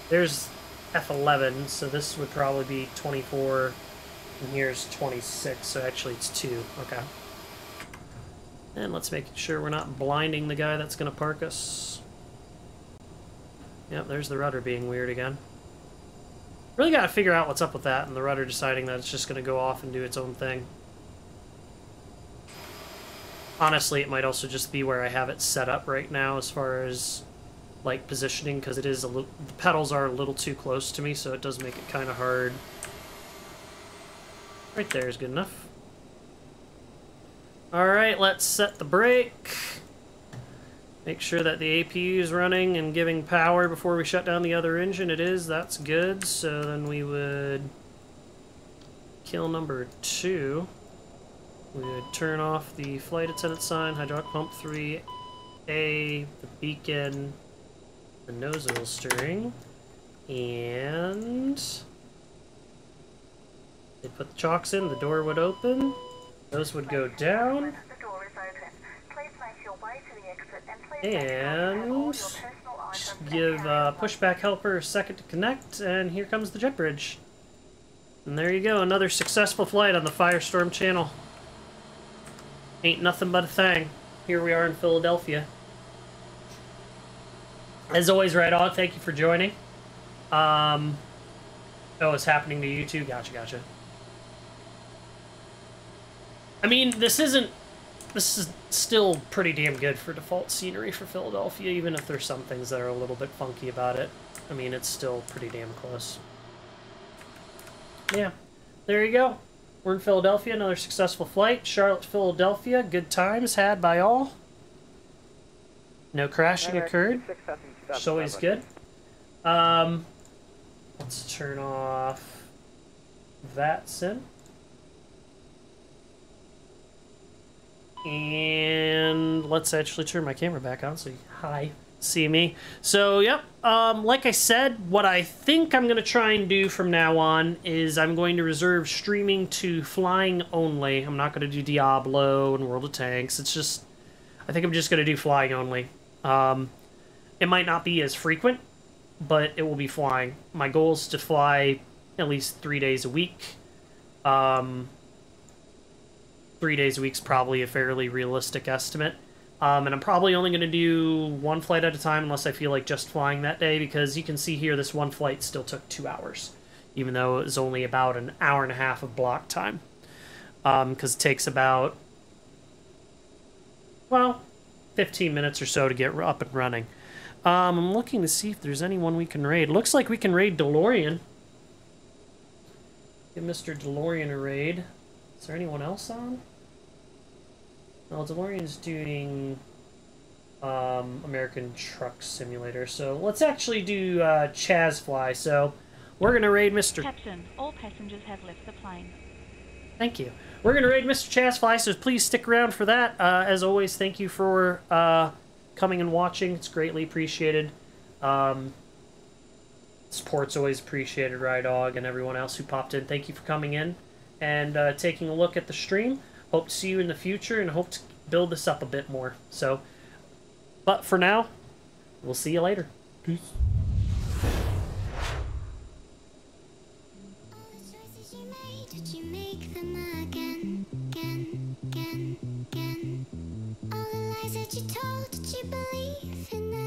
there's F11, so this would probably be 24, and here's 26, so actually it's 2. Okay. And let's make sure we're not blinding the guy that's going to park us. Yep, there's the rudder being weird again. Really got to figure out what's up with that and the rudder deciding that it's just going to go off and do its own thing. Honestly, it might also just be where I have it set up right now as far as like positioning, because it is a little, the pedals are a little too close to me, so it does make it kind of hard. Right there is good enough. Alright, let's set the brake. Make sure that the APU is running and giving power before we shut down the other engine. It is, that's good. So then we would kill number 2. We would turn off the flight attendant sign, hydraulic pump 3A, the beacon, the nose wheel steering, and they put the chocks in, the door would open. Those would go down, and give pushback helper a second to connect, and here comes the jet bridge. And there you go, another successful flight on the Firestorm channel. Ain't nothing but a thing. Here we are in Philadelphia. As always, Right On, thank you for joining. Oh, it's happening to you too? Gotcha. I mean, this is still pretty damn good for default scenery for Philadelphia, even if there's some things that are a little bit funky about it. I mean, it's still pretty damn close. Yeah, there you go. We're in Philadelphia, another successful flight. Charlotte, Philadelphia, good times had by all. No crashing occurred, which is always good. Let's turn off Vatsim. And let's actually turn my camera back on so you see me. So, yep, like I said, what I think I'm going to try and do from now on is I'm going to reserve streaming to flying only. I'm not going to do Diablo and World of Tanks. It's just, I think I'm just going to do flying only. It might not be as frequent, but it will be flying. My goal is to fly at least 3 days a week. 3 days a week is probably a fairly realistic estimate. And I'm probably only going to do one flight at a time unless I feel like just flying that day, because you can see here this one flight still took 2 hours, even though it was only about an hour and a half of block time. Because it takes about, well, 15 minutes or so to get up and running. I'm looking to see if there's anyone we can raid. Looks like we can raid DeLorean. Give Mr. DeLorean a raid. Is there anyone else on? Well, DeLorean's doing American Truck Simulator, so let's actually do Chaz Fly. So we're going to raid Mr. Captain, all passengers have left the plane. Thank you. We're going to raid Mr. Chaz Fly, so please stick around for that. As always, thank you for coming and watching. It's greatly appreciated. Support's always appreciated, Rydog, and everyone else who popped in. Thank you for coming in and taking a look at the stream. Hope to see you in the future and hope to build this up a bit more. So, but for now, we'll see you later. Peace. Choices you made, did you make them again? All the lies that you told, did you believe in them?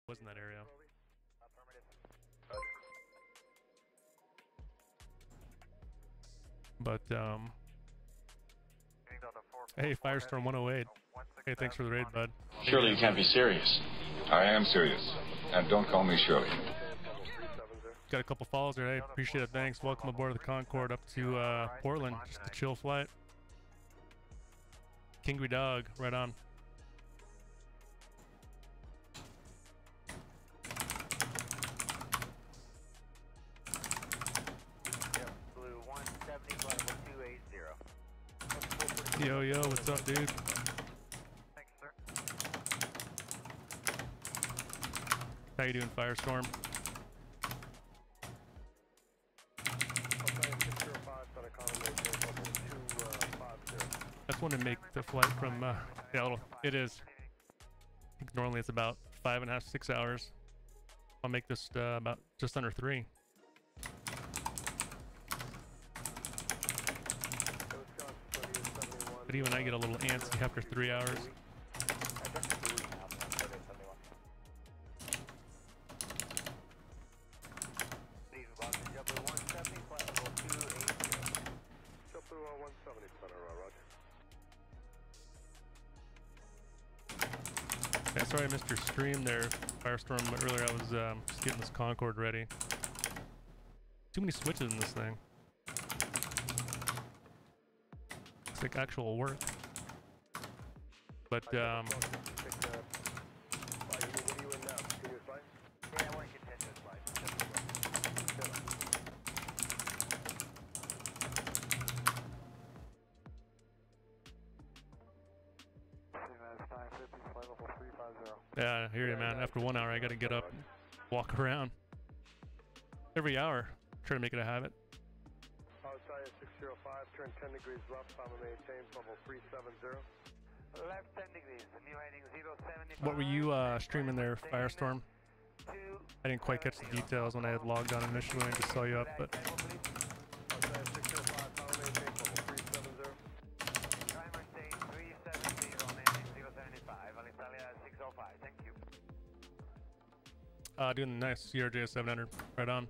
Was in that area. But hey, Firestorm 108. Hey, thanks for the raid, bud. Surely you can't be serious. I am serious. And don't call me Shirley. Got a couple follows there. Hey, appreciate it. Thanks. Welcome aboard the Concorde up to Portland. Just a chill flight. Kingry Dog, right on. Blue 170, level 280. Yo, yo, what's up, dude? Thanks, sir. How you doing, Firestorm? That's one to make the flight from, yeah, it is. I think normally it's about 5.5, 6 hours. I'll make this about just under 3. But even I get a little antsy after 3 hours. Yeah, sorry I missed your stream there, Firestorm. Earlier I was just getting this Concorde ready. Too many switches in this thing. It's like actual work. But yeah, I hear you, man. After 1 hour, I gotta get up and walk around. Every hour, try to make it a habit. Outside 605, turn 10 degrees left, climb and maintain level 370. Left 10 degrees, new heading 075. What were you streaming there, Firestorm? I didn't quite catch the details when I had logged on initially and just saw you up, but... Outside 605, climb and maintain level 370. Climber state 370, landing 075, Alitalia 605, thank you. Doing the nice CRJ700, right on.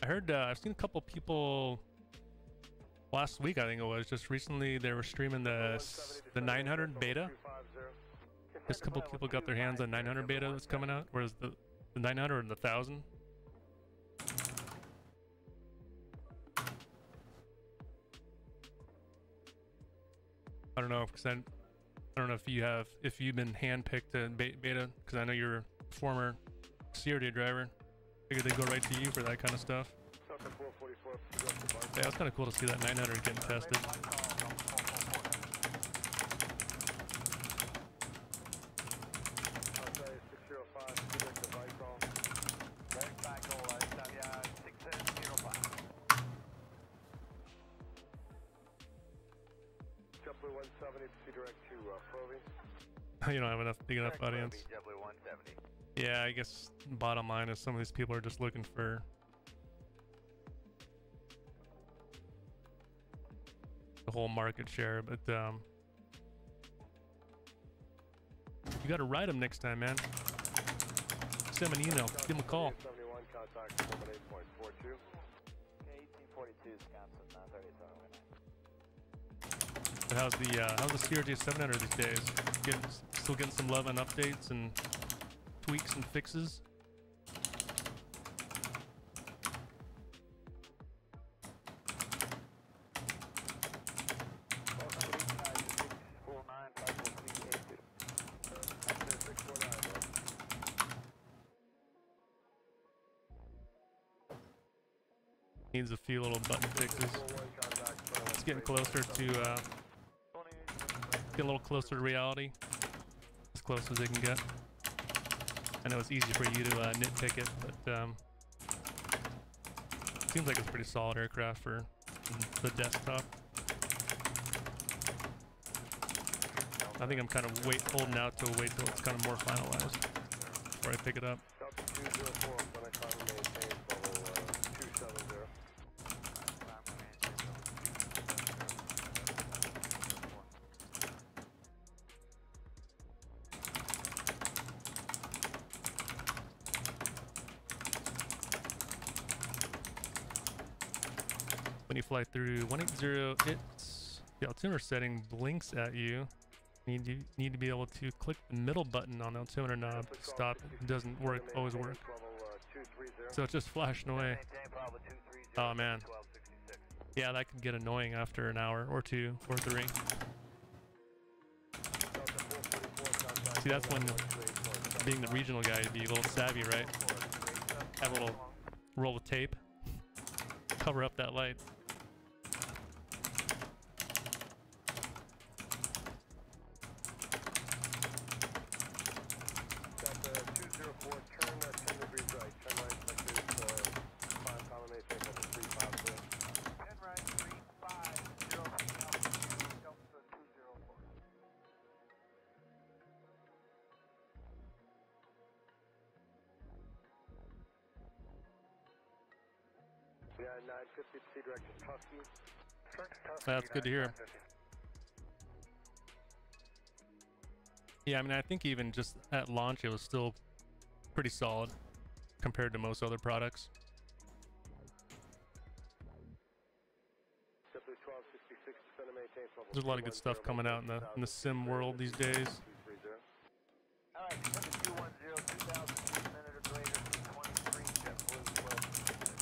I heard, I've seen a couple people last week, I think it was, just recently they were streaming the 900 beta. Just a couple people got their hands on 900 beta that's coming out, whereas the 900 and the 1000. I don't know, because I don't know if you've been handpicked to beta, because I know you're a former CRJ driver. Figured they go right to you for that kind of stuff. Yeah, it's kind of cool to see that 900 getting tested. You don't have enough big enough audience. Yeah, I guess bottom line is some of these people are just looking for the whole market share, but you gotta ride them next time, man. Send them an email, give them a call. But how's the CRJ700 these days? Still getting some love and updates and tweaks and fixes. Needs a few little button fixes. It's getting closer to get a little closer to reality, as close as they can get. I know it's easy for you to nitpick it, but seems like it's a pretty solid aircraft for the desktop. I think I'm kind of holding out to wait till it's kind of more finalized before I pick it up. you fly through 180. It's the altimeter setting blinks at you. You need to be able to click the middle button on the altimeter knob to stop it. It doesn't work, always work. So it's just flashing away. Oh man. Yeah, that could get annoying after an hour or 2 or 3. See, that's when being the regional guy, you'd be a little savvy, right? Have a little roll of tape, cover up that light. That's good to hear. Yeah, I mean, I think even just at launch, it was still pretty solid compared to most other products. There's a lot of good stuff coming out in the sim world these days. All right, 210, 2000 minute or greater, 23, JetBlue 1266.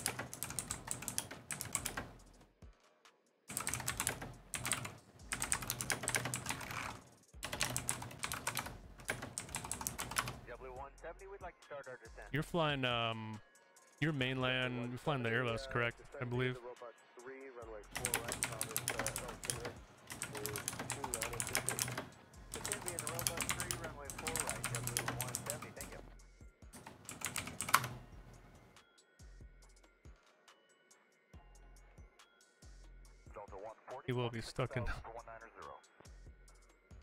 JetBlue 170, we'd like to start our descent. You're flying, your mainland, you're flying the Airbus, correct? I believe. He will be stuck in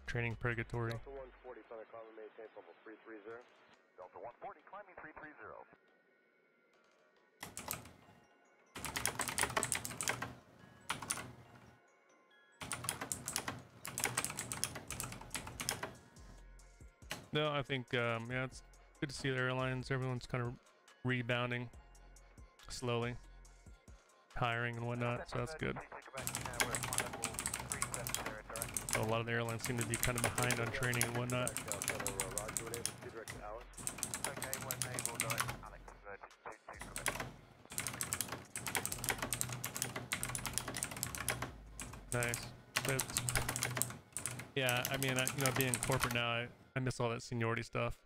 training purgatory. Delta 140, Thunder Common, maintain level 330. Delta 140, climbing 330. No, I think, yeah, it's good to see the airlines. Everyone's kind of rebounding slowly, hiring and whatnot, so that's good. A lot of the airlines seem to be kind of behind on training and whatnot. Nice. That's, yeah, I mean, you know, being corporate now, I miss all that seniority stuff.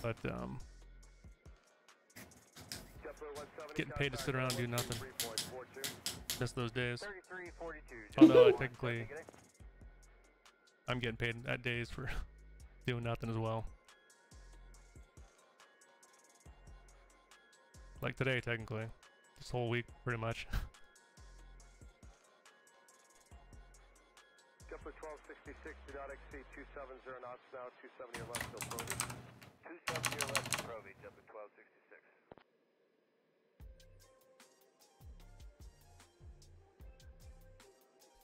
But getting paid to sit around and do nothing. Miss those days. Although I technically, I'm getting paid at days for doing nothing as well. Like today, technically. This whole week, pretty much. JetBlue 1266, do not exceed 270 knots now, 270 or less, still probing. 270 or less, probing, JetBlue 1266.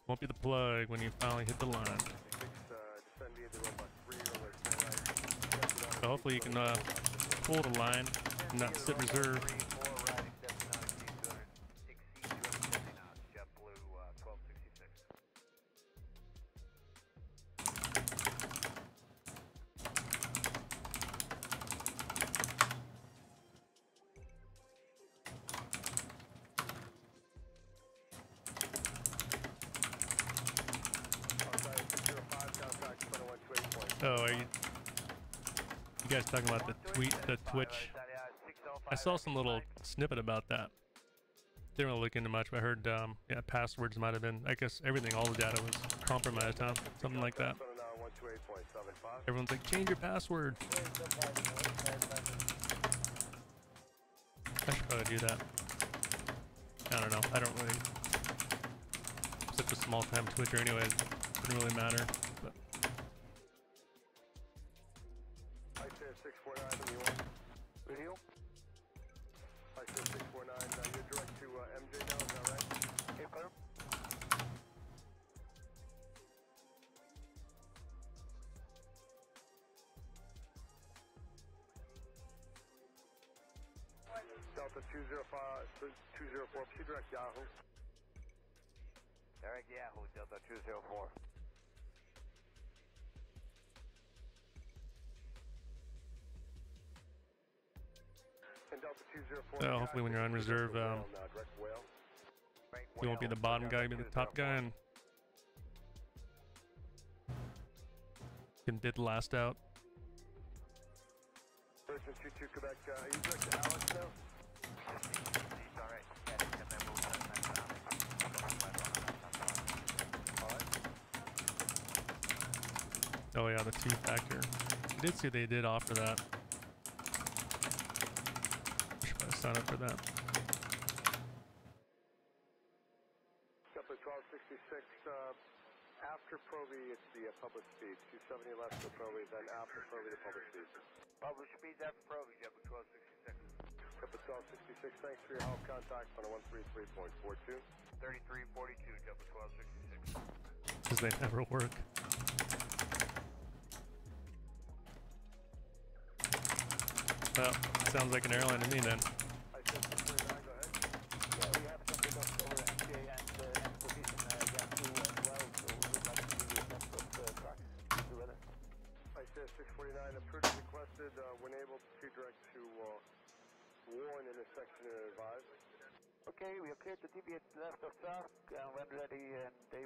Won't be the plug when you finally hit the line. So hopefully you can pull the line and not sit reserve. Oh, are you guys talking about the Twitch? I saw some little snippet about that. Didn't really look into much, but I heard, yeah, passwords might have been, I guess everything, all the data was compromised, huh? Something like that. Everyone's like, change your password. I should probably do that. I don't know. I don't really, such a small time Twitcher anyways. Doesn't really matter. But 649, you want video? 649, you're direct to MJ now, is that right? Hey, Peter. Delta Delta 204, proceed direct Yahoo. Direct Yahoo, Delta 204. And Delta 204. So hopefully when you're on reserve, you won't be the bottom guy, you'll be the top guy, and you can bid last out. Person 22 Quebec, are you direct to Alex now? Oh yeah, the T factor. I did see they did offer that. Should probably sign up for that. Kepler 1266, after Proby, it's the public speed. 270 left to Proby, then after Proby, the public speed. Public speeds after Proby, Kepler 1266. Kepler 1266, thanks for your help. Contact on 133.42. 3342, Kepler 1266. Because they never work. Well, sounds like an airline to me then. I said 639, go ahead. Yeah, we have something left over MJ and position gap 2 as well, so we would like to see the next of truck to weather. I said 649, approved requested, when able to proceed direct to Warren intersection and advise. Okay, we are cleared to deviate left of south, when ready, and they